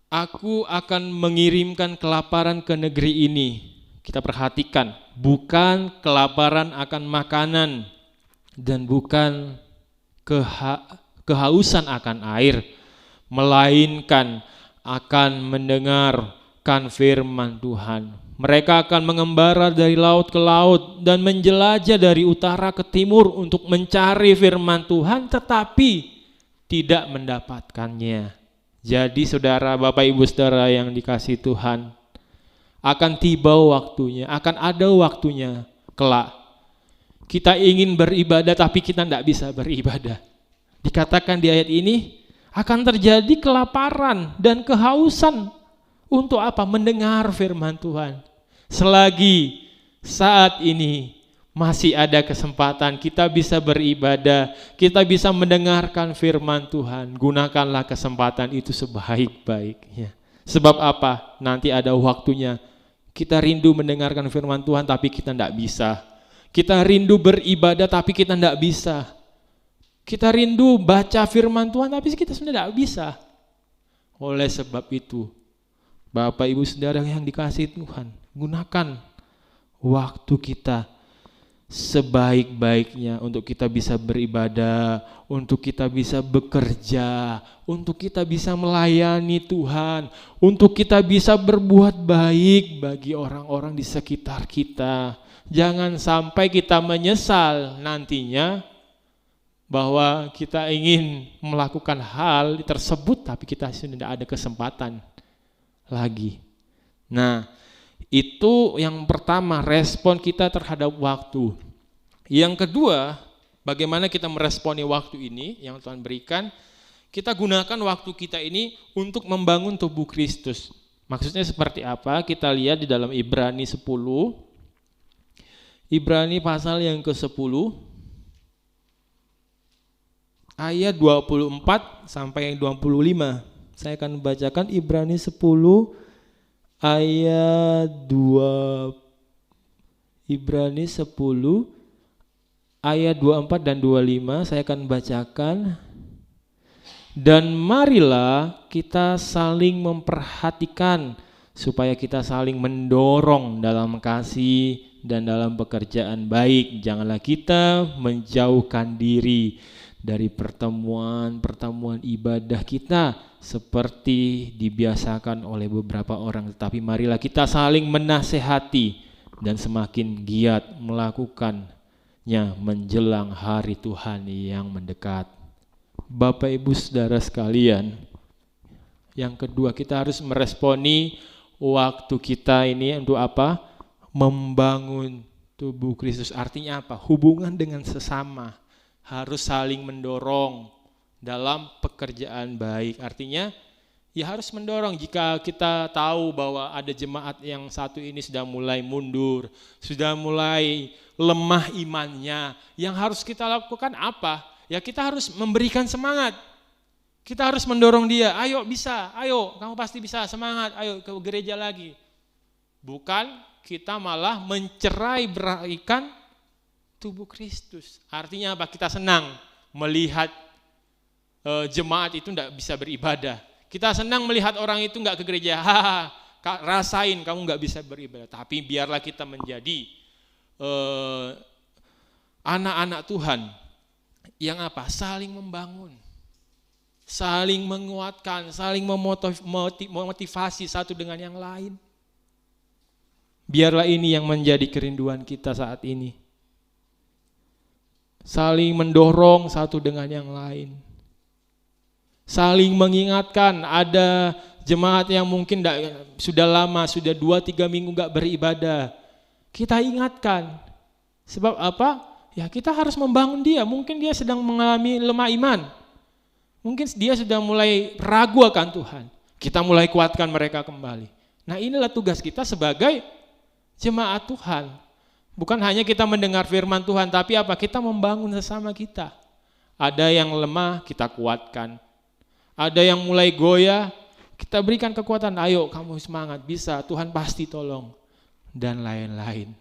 Aku akan mengirimkan kelaparan ke negeri ini. Kita perhatikan, bukan kelaparan akan makanan dan bukan kehausan akan air, melainkan akan mendengarkan firman Tuhan. Mereka akan mengembara dari laut ke laut dan menjelajah dari utara ke timur untuk mencari firman Tuhan, tetapi tidak mendapatkannya. Jadi saudara, Bapak Ibu Saudara yang dikasihi Tuhan, akan tiba waktunya, akan ada waktunya kelak. Kita ingin beribadah tapi kita tidak bisa beribadah. Dikatakan di ayat ini akan terjadi kelaparan dan kehausan. Untuk apa? Mendengar firman Tuhan. Selagi saat ini masih ada kesempatan kita bisa beribadah, kita bisa mendengarkan firman Tuhan, gunakanlah kesempatan itu sebaik-baiknya. Sebab apa? Nanti ada waktunya kita rindu mendengarkan firman Tuhan tapi kita tidak bisa. Kita rindu beribadah tapi kita tidak bisa. Kita rindu baca firman Tuhan tapi kita sebenarnya tidak bisa. Oleh sebab itu, Bapak Ibu Saudara yang dikasihi Tuhan, gunakan waktu kita sebaik-baiknya untuk kita bisa beribadah, untuk kita bisa bekerja, untuk kita bisa melayani Tuhan, untuk kita bisa berbuat baik bagi orang-orang di sekitar kita. Jangan sampai kita menyesal nantinya bahwa kita ingin melakukan hal tersebut tapi kita sudah tidak ada kesempatan lagi. Nah, itu yang pertama, respon kita terhadap waktu. Yang kedua, bagaimana kita meresponi waktu ini yang Tuhan berikan? kita gunakan waktu kita ini untuk membangun tubuh Kristus. Maksudnya seperti apa? Kita lihat di dalam Ibrani 10. Ibrani pasal yang ke-10 ayat 24 sampai yang 25. Saya akan bacakan Ibrani 10 ayat 2. Ibrani 10 ayat 24 dan 25 saya akan bacakan. Dan marilah kita saling memperhatikan supaya kita saling mendorong dalam kasih dan dalam pekerjaan baik. Janganlah kita menjauhkan diri dari pertemuan-pertemuan ibadah kita seperti dibiasakan oleh beberapa orang, tetapi marilah kita saling menasehati dan semakin giat melakukannya menjelang hari Tuhan yang mendekat. Bapak Ibu Saudara sekalian, yang kedua kita harus meresponi waktu kita ini untuk apa? Membangun tubuh Kristus. Artinya apa? Hubungan dengan sesama harus saling mendorong dalam pekerjaan baik. Artinya ya harus mendorong. Jika kita tahu bahwa ada jemaat yang satu ini sudah mulai mundur, sudah mulai lemah imannya, yang harus kita lakukan apa? Ya kita harus memberikan semangat. Kita harus mendorong dia, ayo bisa, ayo kamu pasti bisa, semangat, ayo ke gereja lagi. Bukan kita malah mencerai-beraikan tubuh Kristus. Artinya apa? Kita senang melihat jemaat itu tidak bisa beribadah. Kita senang melihat orang itu nggak ke gereja, rasain kamu nggak bisa beribadah. Tapi biarlah kita menjadi anak-anak Tuhan yang apa? Saling membangun, saling menguatkan, saling memotivasi satu dengan yang lain. Biarlah ini yang menjadi kerinduan kita saat ini. Saling mendorong satu dengan yang lain. Saling mengingatkan, ada jemaat yang mungkin sudah lama, sudah 2-3 minggu gak beribadah. Kita ingatkan. Sebab apa? Ya kita harus membangun dia. Mungkin dia sedang mengalami lemah iman. Mungkin dia sudah mulai ragu akan Tuhan. Kita mulai kuatkan mereka kembali. Nah inilah tugas kita sebagai jemaat Tuhan. Bukan hanya kita mendengar firman Tuhan, tapi apa? Kita membangun sesama kita. Ada yang lemah, kita kuatkan. Ada yang mulai goyah, kita berikan kekuatan. Ayo kamu semangat, bisa, Tuhan pasti tolong. Dan lain-lain.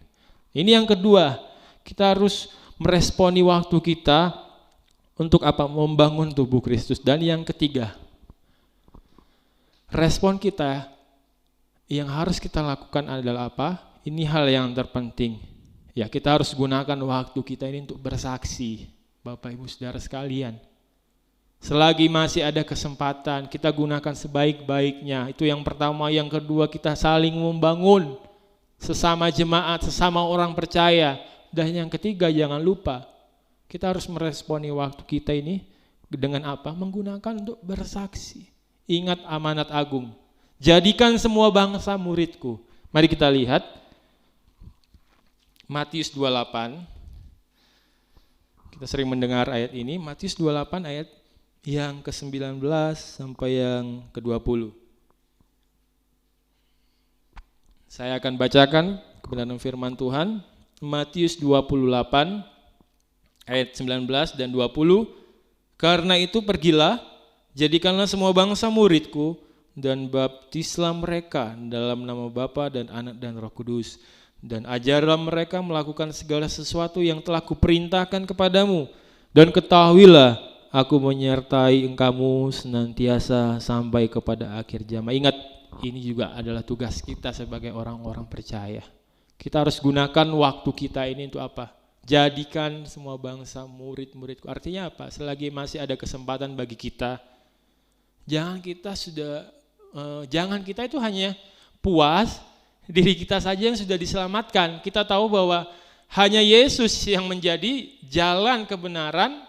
Ini yang kedua, kita harus meresponi waktu kita untuk apa? Membangun tubuh Kristus. Dan yang ketiga, respon kita yang harus kita lakukan adalah apa? Ini hal yang terpenting. Ya, kita harus gunakan waktu kita ini untuk bersaksi. Bapak Ibu Saudara sekalian, selagi masih ada kesempatan, kita gunakan sebaik-baiknya. Itu yang pertama. Yang kedua, kita saling membangun sesama jemaat, sesama orang percaya. Dan yang ketiga, jangan lupa, kita harus meresponi waktu kita ini dengan apa? Menggunakan untuk bersaksi. Ingat amanat agung. Jadikan semua bangsa muridku. Mari kita lihat Matius 28. Kita sering mendengar ayat ini. Matius 28 ayat yang ke-19 sampai yang ke-20. Saya akan bacakan kebenaran firman Tuhan. Matius 28 ayat 19 dan 20. Karena itu pergilah, jadikanlah semua bangsa muridku dan baptislah mereka dalam nama Bapa dan Anak dan Roh Kudus, dan ajarlah mereka melakukan segala sesuatu yang telah kuperintahkan kepadamu, dan ketahuilah aku menyertai engkamu senantiasa sampai kepada akhir zaman. Ingat, ini juga adalah tugas kita sebagai orang-orang percaya. Kita harus gunakan waktu kita ini untuk apa? Jadikan semua bangsa murid-muridku. Artinya apa? Selagi masih ada kesempatan bagi kita, jangan kita itu hanya puas diri kita saja yang sudah diselamatkan. Kita tahu bahwa hanya Yesus yang menjadi jalan kebenaran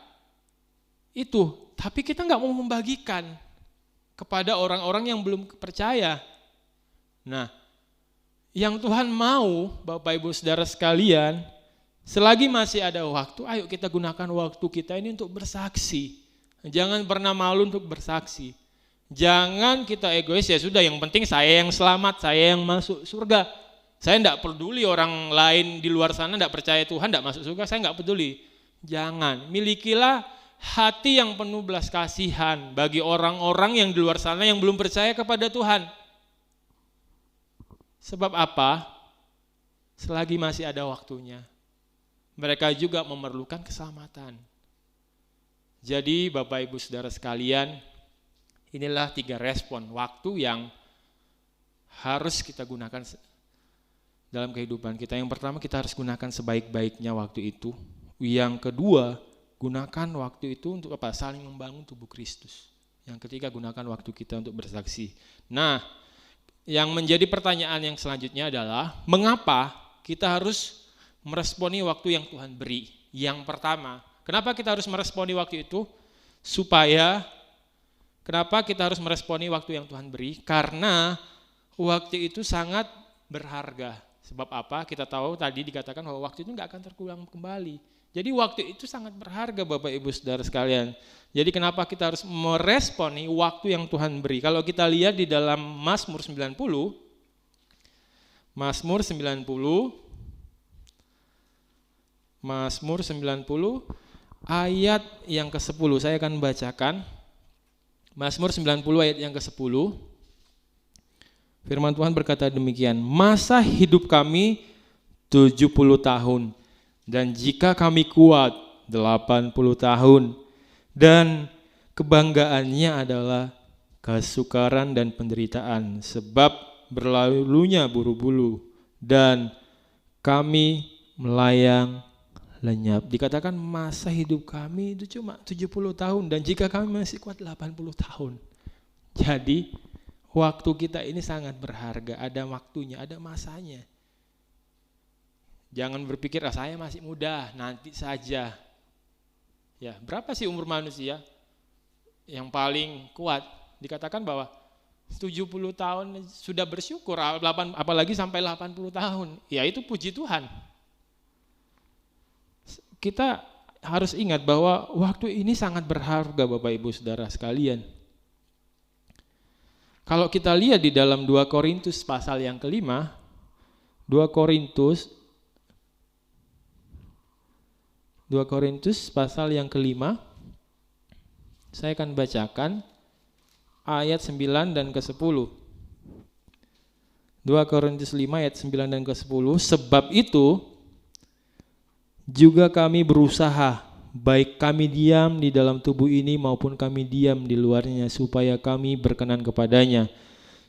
itu. Tapi kita nggak mau membagikan kepada orang-orang yang belum percaya. Nah, yang Tuhan mau, Bapak Ibu Saudara sekalian, selagi masih ada waktu, ayo kita gunakan waktu kita ini untuk bersaksi. Jangan pernah malu untuk bersaksi. Jangan kita egois, ya sudah yang penting saya yang selamat, saya yang masuk surga. Saya tidak peduli orang lain di luar sana tidak percaya Tuhan, tidak masuk surga, saya nggak peduli. Jangan, milikilah hati yang penuh belas kasihan bagi orang-orang yang di luar sana yang belum percaya kepada Tuhan. Sebab apa? Selagi masih ada waktunya, mereka juga memerlukan keselamatan. Jadi Bapak Ibu Saudara sekalian, inilah 3 respon waktu yang harus kita gunakan dalam kehidupan kita. Yang pertama, kita harus gunakan sebaik-baiknya waktu itu. Yang kedua, gunakan waktu itu untuk apa? Saling membangun tubuh Kristus. Yang ketiga, gunakan waktu kita untuk bersaksi. Nah, yang menjadi pertanyaan yang selanjutnya adalah, mengapa kita harus meresponi waktu yang Tuhan beri? Yang pertama, kenapa kita harus meresponi waktu itu? Kenapa kita harus meresponi waktu yang Tuhan beri? Karena waktu itu sangat berharga. Sebab apa? Kita tahu tadi dikatakan bahwa waktu itu nggak akan terulang kembali. Jadi waktu itu sangat berharga Bapak Ibu Saudara sekalian. Jadi kenapa kita harus meresponi waktu yang Tuhan beri? Kalau kita lihat di dalam Mazmur 90 ayat yang ke-10, saya akan bacakan. Mazmur 90 ayat yang ke-10. Firman Tuhan berkata demikian, masa hidup kami 70 tahun, dan jika kami kuat 80 tahun, dan kebanggaannya adalah kesukaran dan penderitaan, sebab berlalunya buru-buru, dan kami melayang lenyap. Dikatakan masa hidup kami itu cuma 70 tahun, dan jika kami masih kuat 80 tahun. Jadi waktu kita ini sangat berharga, ada waktunya, ada masanya. Jangan berpikir saya masih muda, nanti saja. Ya, berapa sih umur manusia yang paling kuat? Dikatakan bahwa 70 tahun sudah bersyukur, apalagi sampai 80 tahun. Ya itu puji Tuhan. Kita harus ingat bahwa waktu ini sangat berharga Bapak Ibu Saudara sekalian. Kalau kita lihat di dalam 2 Korintus pasal yang ke-5, 2 Korintus pasal yang ke-5, saya akan bacakan ayat 9 dan ke-10. 2 Korintus 5 ayat 9 dan ke-10, sebab itu juga kami berusaha, baik kami diam di dalam tubuh ini maupun kami diam di luarnya, supaya kami berkenan kepadanya.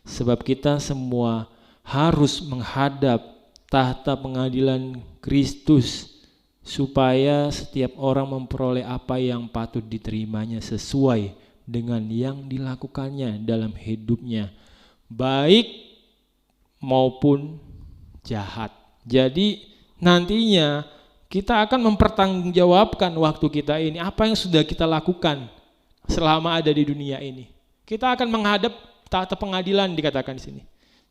Sebab kita semua harus menghadap tahta pengadilan Kristus, supaya setiap orang memperoleh apa yang patut diterimanya sesuai dengan yang dilakukannya dalam hidupnya, baik maupun jahat. Jadi nantinya kita akan mempertanggungjawabkan waktu kita ini, apa yang sudah kita lakukan selama ada di dunia ini. Kita akan menghadap tahta pengadilan dikatakan di sini.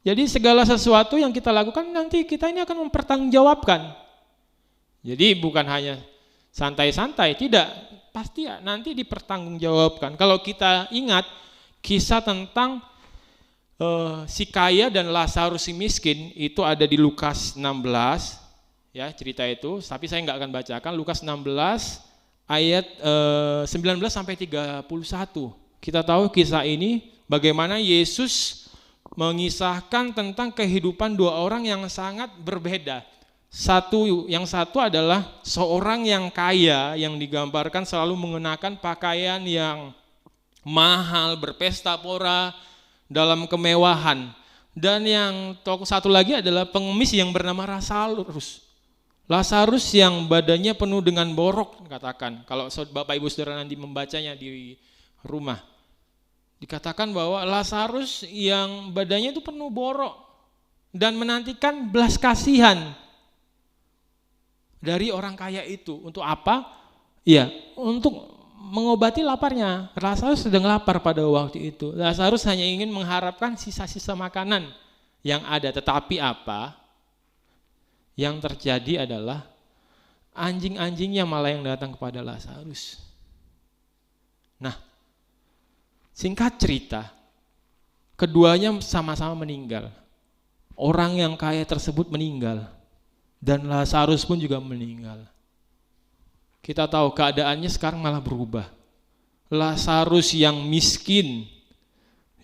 Jadi segala sesuatu yang kita lakukan nanti kita ini akan mempertanggungjawabkan. Jadi bukan hanya santai-santai, tidak, pasti nanti dipertanggungjawabkan. Kalau kita ingat kisah tentang si kaya dan Lazarus si miskin, itu ada di Lukas 16. Ya, cerita itu, tapi saya nggak akan bacakan. Lukas 16 ayat 19 sampai 31. Kita tahu kisah ini bagaimana Yesus mengisahkan tentang kehidupan 2 orang yang sangat berbeda. Yang satu adalah seorang yang kaya yang digambarkan selalu mengenakan pakaian yang mahal, berpesta pora dalam kemewahan. Dan yang satu lagi adalah pengemis yang bernama Lazarus yang badannya penuh dengan borok, katakan. Kalau Bapak Ibu Saudara nanti membacanya di rumah, dikatakan bahwa Lazarus yang badannya itu penuh borok dan menantikan belas kasihan dari orang kaya itu. Untuk apa? Ya, untuk mengobati laparnya. Lazarus sedang lapar pada waktu itu. Lazarus hanya ingin mengharapkan sisa-sisa makanan yang ada, tetapi apa? Yang terjadi adalah anjing-anjingnya malah yang datang kepada Lazarus. Nah, singkat cerita, keduanya sama-sama meninggal. Orang yang kaya tersebut meninggal, dan Lazarus pun juga meninggal. Kita tahu keadaannya sekarang malah berubah. Lazarus yang miskin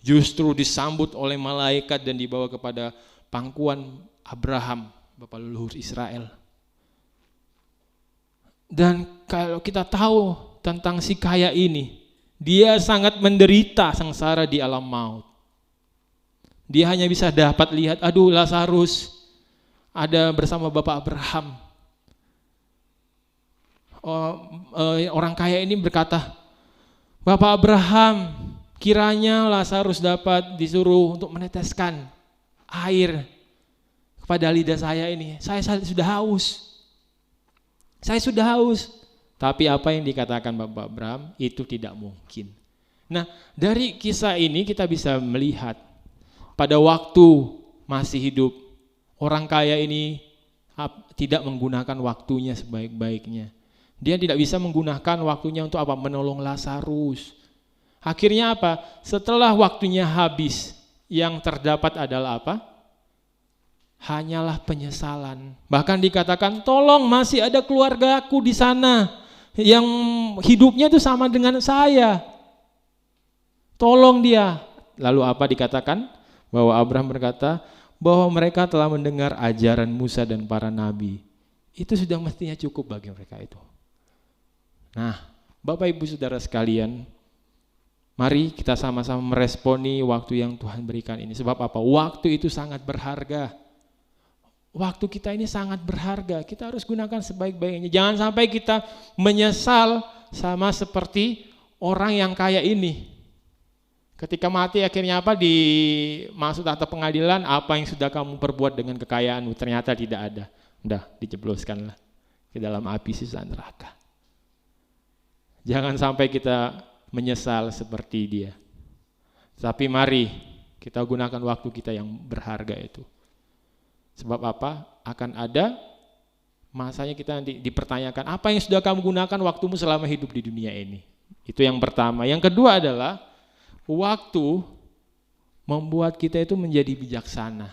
justru disambut oleh malaikat dan dibawa kepada pangkuan Abraham, bapa leluhur Israel. Dan kalau kita tahu tentang si kaya ini, dia sangat menderita sengsara di alam maut. Dia hanya bisa dapat lihat, aduh Lazarus ada bersama Bapak Abraham. Orang kaya ini berkata, Bapak Abraham, kiranya Lazarus dapat disuruh untuk meneteskan air kepada lidah saya ini. Saya sudah haus. Saya sudah haus. Tapi apa yang dikatakan Bapak Abraham itu tidak mungkin. Nah, dari kisah ini kita bisa melihat pada waktu masih hidup, orang kaya ini tidak menggunakan waktunya sebaik-baiknya. Dia tidak bisa menggunakan waktunya untuk apa? Menolong Lazarus. Akhirnya apa? Setelah waktunya habis, yang terdapat adalah apa? Hanyalah penyesalan. Bahkan dikatakan, tolong masih ada keluargaku di sana yang hidupnya itu sama dengan saya. Tolong dia. Lalu apa dikatakan? Bahwa Abraham berkata bahwa mereka telah mendengar ajaran Musa dan para nabi. Itu sudah mestinya cukup bagi mereka itu. Nah, Bapak Ibu Saudara sekalian, mari kita sama-sama meresponi waktu yang Tuhan berikan ini. Sebab apa? Waktu itu sangat berharga. Waktu kita ini sangat berharga. Kita harus gunakan sebaik-baiknya. Jangan sampai kita menyesal sama seperti orang yang kaya ini. Ketika mati akhirnya apa? Masuk tahta pengadilan, apa yang sudah kamu perbuat dengan kekayaanmu? Ternyata tidak ada. Udah dijebloskanlah ke dalam api siksa neraka. Jangan sampai kita menyesal seperti dia. Tapi mari kita gunakan waktu kita yang berharga itu. Sebab apa? Akan ada masanya kita nanti dipertanyakan, apa yang sudah kamu gunakan waktumu selama hidup di dunia ini? Itu yang pertama. Yang kedua adalah waktu membuat kita itu menjadi bijaksana.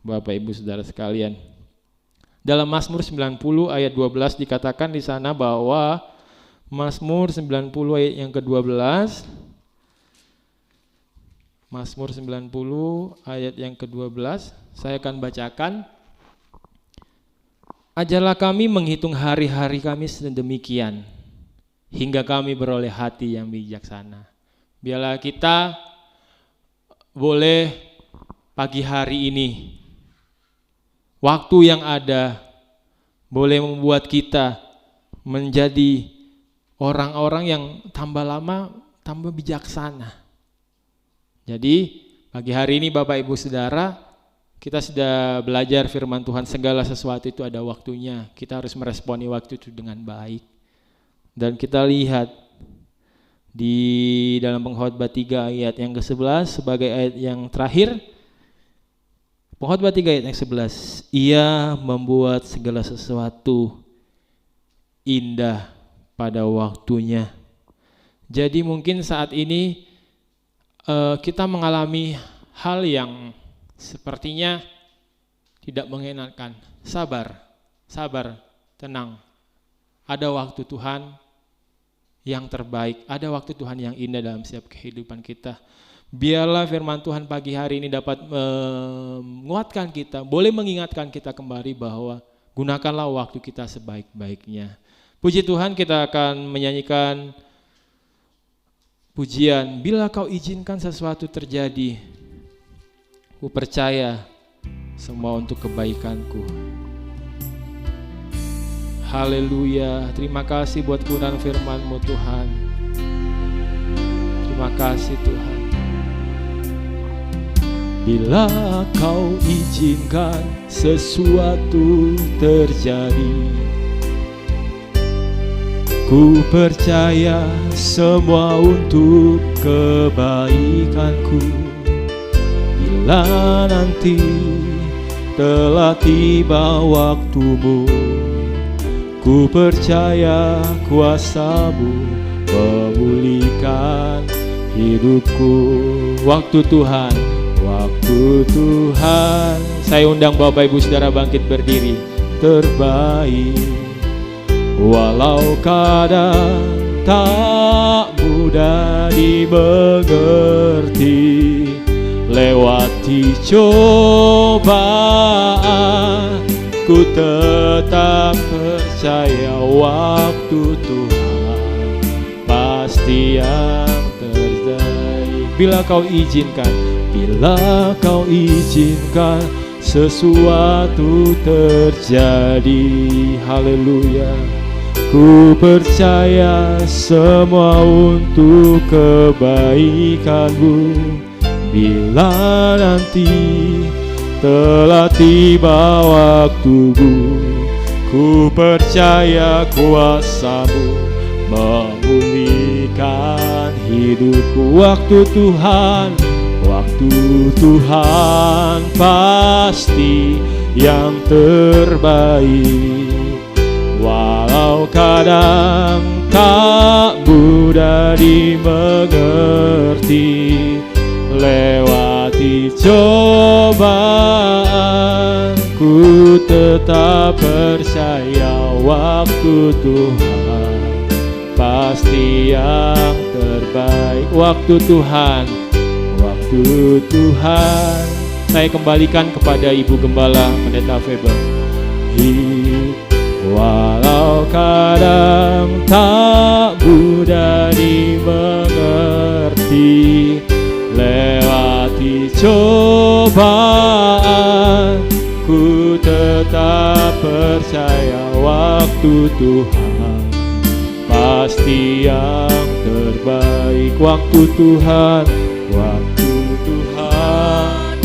Bapak Ibu Saudara sekalian, dalam Mazmur 90 ayat 12 dikatakan di sana bahwa Mazmur 90 ayat yang ke-12, Mazmur 90 ayat yang ke-12, saya akan bacakan. Ajarlah kami menghitung hari-hari kami sedemikian, hingga kami beroleh hati yang bijaksana. Biarlah kita boleh pagi hari ini, waktu yang ada, boleh membuat kita menjadi orang-orang yang tambah lama, tambah bijaksana. Jadi pagi hari ini Bapak Ibu Saudara, kita sudah belajar firman Tuhan, segala sesuatu itu ada waktunya. Kita harus meresponi waktu itu dengan baik. Dan kita lihat di dalam Pengkhotbah 3 ayat yang ke-11 sebagai ayat yang terakhir. Pengkhotbah 3 ayat yang 11, ia membuat segala sesuatu indah pada waktunya. Jadi mungkin saat ini kita mengalami hal yang sepertinya tidak mengenakan. Sabar, tenang. Ada waktu Tuhan yang terbaik, ada waktu Tuhan yang indah dalam setiap kehidupan kita. Biarlah firman Tuhan pagi hari ini dapat menguatkan kita, boleh mengingatkan kita kembali bahwa gunakanlah waktu kita sebaik-baiknya. Puji Tuhan, kita akan menyanyikan pujian, bila kau izinkan sesuatu terjadi, ku percaya semua untuk kebaikanku. Haleluya, terima kasih buat kebenaran firman-Mu Tuhan. Terima kasih Tuhan. Bila kau izinkan sesuatu terjadi, ku percaya semua untuk kebaikanku. Bila nanti telah tiba waktumu, ku percaya kuasa-Mu memulihkan memulihkan hidupku. Waktu Tuhan, waktu Tuhan. Saya undang Bapak Ibu Saudara bangkit berdiri. Terbaik, walau kadang tak mudah dimengerti, lewati cobaan, ku tetap percaya waktu Tuhan pasti yang terbaik. Bila kau izinkan, bila kau izinkan sesuatu terjadi, haleluya. Ku percaya semua untuk kebaikanmu. Bila nanti telah tiba waktumu, ku percaya kuasa-Mu memulihkan hidupku. Waktu Tuhan, waktu Tuhan pasti yang terbaik. Walau kadang tak mudah dimengerti, lewati cobaan, ku tetap percaya waktu Tuhan pasti yang terbaik. Waktu Tuhan, waktu Tuhan. Saya kembalikan kepada Ibu Gembala Pendeta Faber. Walau kadang tak mudah dimengerti, lewati cobaan, ku tetap percaya waktu Tuhan pasti yang terbaik. Waktu Tuhan, waktu Tuhan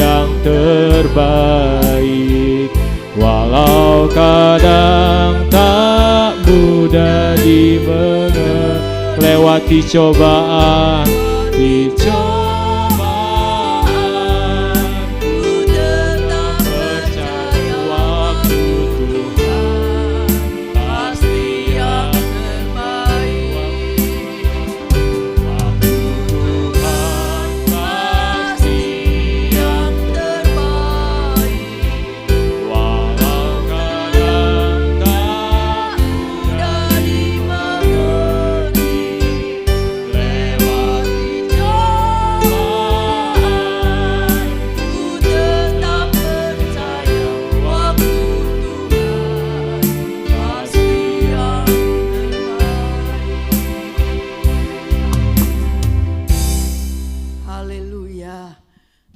yang terbaik. Walau kadang tak mudah dimengerti, lewati cobaan, di cobaan, ku tetap percaya waktu Tuhan pasti yang terbaik. Waktu Tuhan pasti yang terbaik. Walau kadang tak mudah dimengerti, lewati cobaan, ku tetap percaya waktu Tuhan pasti yang terbaik. Haleluya.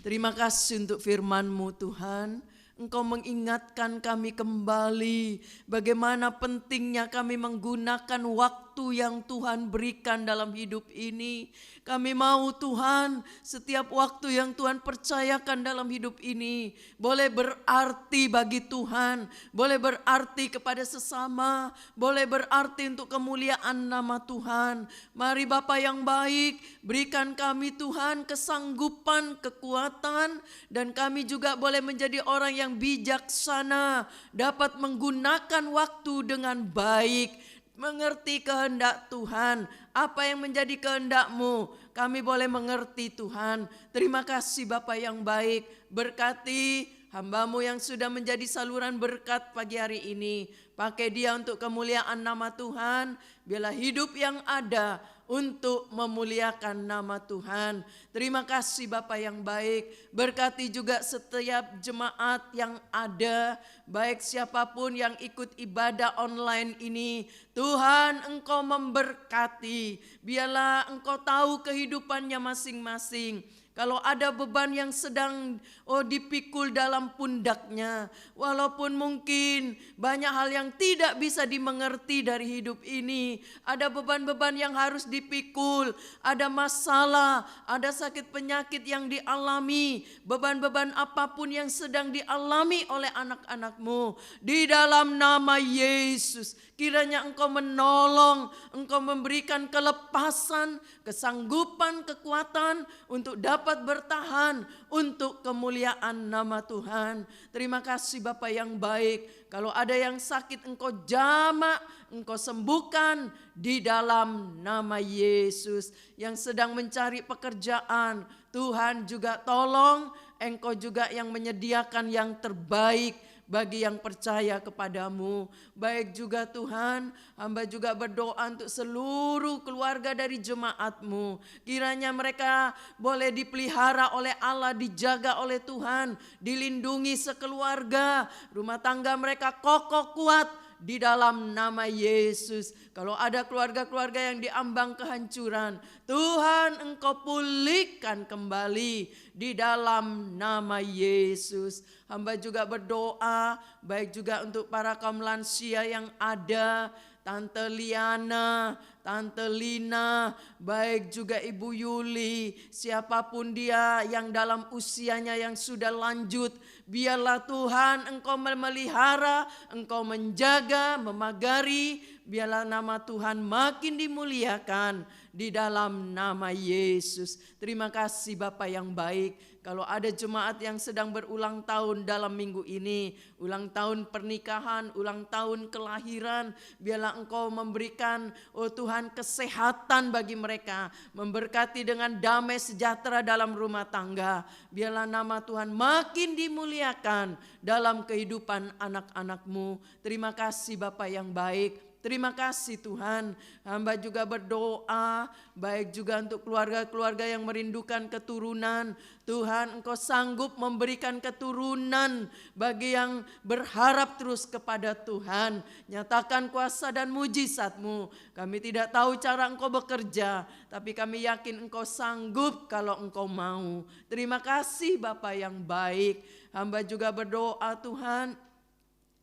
Terima kasih untuk firman-Mu Tuhan. Engkau mengingatkan kami kembali bagaimana pentingnya kami menggunakan waktu yang Tuhan berikan dalam hidup ini. Kami mau Tuhan, setiap waktu yang Tuhan percayakan dalam hidup ini boleh berarti bagi Tuhan, boleh berarti kepada sesama, boleh berarti untuk kemuliaan nama Tuhan. Mari Bapa yang baik, berikan kami Tuhan kesanggupan, kekuatan, dan kami juga boleh menjadi orang yang bijaksana, dapat menggunakan waktu dengan baik, mengerti kehendak Tuhan. Apa yang menjadi kehendak-Mu, kami boleh mengerti Tuhan. Terima kasih Bapa yang baik, berkati hamba-Mu yang sudah menjadi saluran berkat pagi hari ini. Pakai dia untuk kemuliaan nama Tuhan, biarlah hidup yang ada untuk memuliakan nama Tuhan. Terima kasih Bapa yang baik, berkati juga setiap jemaat yang ada, baik siapapun yang ikut ibadah online ini. Tuhan, Engkau memberkati, biarlah Engkau tahu kehidupannya masing-masing. Kalau ada beban yang sedang dipikul dalam pundaknya, walaupun mungkin banyak hal yang tidak bisa dimengerti dari hidup ini, ada beban-beban yang harus dipikul, ada masalah, ada sakit penyakit yang dialami, beban-beban apapun yang sedang dialami oleh anak-anak-Mu, di dalam nama Yesus, kiranya Engkau menolong, Engkau memberikan kelepasan, kesanggupan, kekuatan untuk dapat dapat bertahan untuk kemuliaan nama Tuhan. Terima kasih Bapa yang baik. Kalau ada yang sakit Engkau jamah, Engkau sembuhkan di dalam nama Yesus. Yang sedang mencari pekerjaan, Tuhan juga tolong, Engkau juga yang menyediakan yang terbaik bagi yang percaya kepadamu. Baik juga Tuhan, hamba juga berdoa untuk seluruh keluarga dari jemaat-Mu. Kiranya mereka boleh dipelihara oleh Allah, dijaga oleh Tuhan, dilindungi sekeluarga, rumah tangga mereka kokoh kuat di dalam nama Yesus. Kalau ada keluarga-keluarga yang diambang kehancuran, Tuhan Engkau pulihkan kembali di dalam nama Yesus. Hamba juga berdoa baik juga untuk para kaum lansia yang ada, Tante Liana, Tante Lina, baik juga Ibu Yuli, siapapun dia yang dalam usianya yang sudah lanjut, biarlah Tuhan Engkau memelihara, Engkau menjaga, memagari, biarlah nama Tuhan makin dimuliakan di dalam nama Yesus. Terima kasih Bapa yang baik. Kalau ada jemaat yang sedang berulang tahun dalam minggu ini, ulang tahun pernikahan, ulang tahun kelahiran, biarlah Engkau memberikan, oh Tuhan, kesehatan bagi mereka, memberkati dengan damai sejahtera dalam rumah tangga. Biarlah nama Tuhan makin dimuliakan dalam kehidupan anak-anak-Mu. Terima kasih Bapa yang baik. Terima kasih Tuhan. Hamba juga berdoa baik juga untuk keluarga-keluarga yang merindukan keturunan. Tuhan Engkau sanggup memberikan keturunan bagi yang berharap terus kepada Tuhan. Nyatakan kuasa dan mujizat-Mu. Kami tidak tahu cara Engkau bekerja, tapi kami yakin Engkau sanggup kalau Engkau mau. Terima kasih Bapa yang baik. Hamba juga berdoa Tuhan,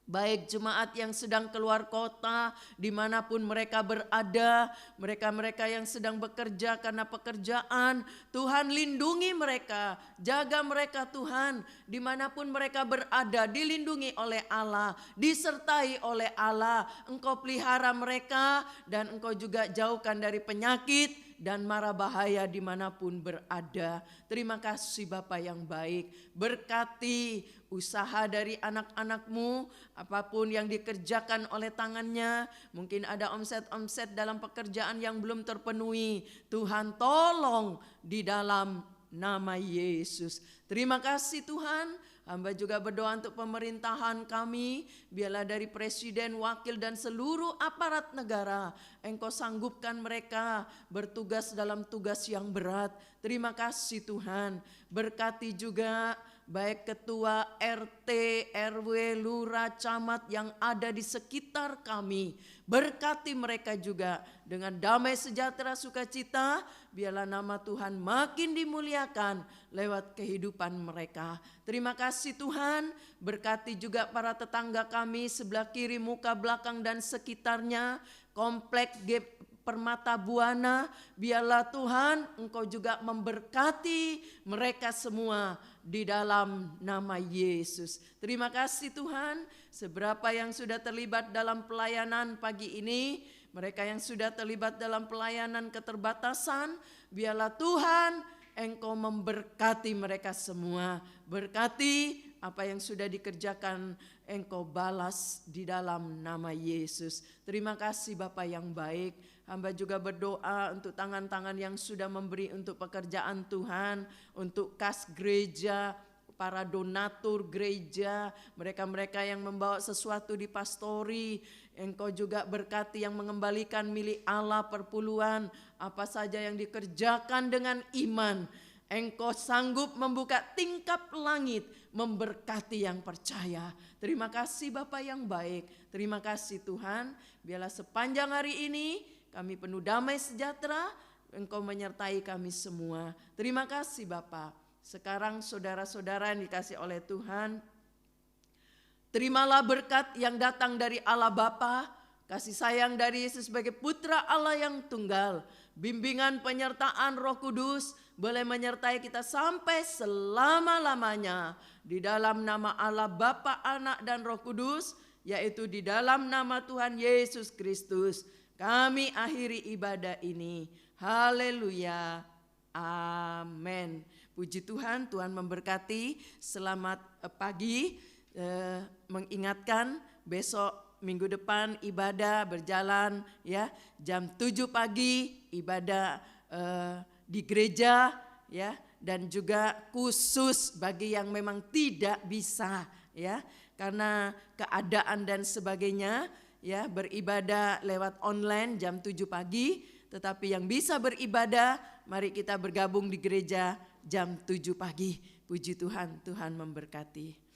baik jemaat yang sedang keluar kota, dimanapun mereka berada, mereka-mereka yang sedang bekerja karena pekerjaan, Tuhan lindungi mereka, jaga mereka Tuhan, dimanapun mereka berada, dilindungi oleh Allah, disertai oleh Allah, Engkau pelihara mereka, dan Engkau juga jauhkan dari penyakit dan mara bahaya dimanapun berada. Terima kasih Bapa yang baik, berkati usaha dari anak-anak-Mu, apapun yang dikerjakan oleh tangannya, mungkin ada omset-omset dalam pekerjaan yang belum terpenuhi, Tuhan tolong di dalam nama Yesus. Terima kasih Tuhan. Hamba juga berdoa untuk pemerintahan kami, biarlah dari presiden, wakil dan seluruh aparat negara, Engkau sanggupkan mereka bertugas dalam tugas yang berat. Terima kasih Tuhan. Berkati juga baik ketua RT, RW, lurah, camat yang ada di sekitar kami. Berkati mereka juga dengan damai sejahtera sukacita, biarlah nama Tuhan makin dimuliakan lewat kehidupan mereka. Terima kasih Tuhan, berkati juga para tetangga kami sebelah kiri, muka belakang dan sekitarnya, komplek Permata Buana, biarlah Tuhan Engkau juga memberkati mereka semua di dalam nama Yesus. Terima kasih Tuhan, seberapa yang sudah terlibat dalam pelayanan pagi ini, mereka yang sudah terlibat dalam pelayanan keterbatasan, biarlah Tuhan Engkau memberkati mereka semua. Berkati apa yang sudah dikerjakan, Engkau balas di dalam nama Yesus. Terima kasih Bapa yang baik. Hamba juga berdoa untuk tangan-tangan yang sudah memberi untuk pekerjaan Tuhan, untuk kas gereja, para donatur gereja, mereka-mereka yang membawa sesuatu di pastori. Engkau juga berkati yang mengembalikan milik Allah perpuluhan, apa saja yang dikerjakan dengan iman. Engkau sanggup membuka tingkap langit, memberkati yang percaya. Terima kasih Bapa yang baik. Terima kasih Tuhan, biarlah sepanjang hari ini kami penuh damai sejahtera, Engkau menyertai kami semua. Terima kasih Bapa. Sekarang saudara-saudara yang dikasih oleh Tuhan, terimalah berkat yang datang dari Allah Bapa, kasih sayang dari Yesus sebagai putra Allah yang tunggal, bimbingan penyertaan Roh Kudus boleh menyertai kita sampai selama-lamanya. Di dalam nama Allah Bapa, Anak dan Roh Kudus, yaitu di dalam nama Tuhan Yesus Kristus, kami akhiri ibadah ini. Haleluya. Amin. Puji Tuhan, Tuhan memberkati. Selamat pagi, mengingatkan besok minggu depan ibadah berjalan ya, jam 7 pagi ibadah di gereja ya, dan juga khusus bagi yang memang tidak bisa ya, karena keadaan dan sebagainya ya, beribadah lewat online jam 7 pagi, tetapi yang bisa beribadah mari kita bergabung di gereja jam 7 pagi. Puji Tuhan, Tuhan memberkati.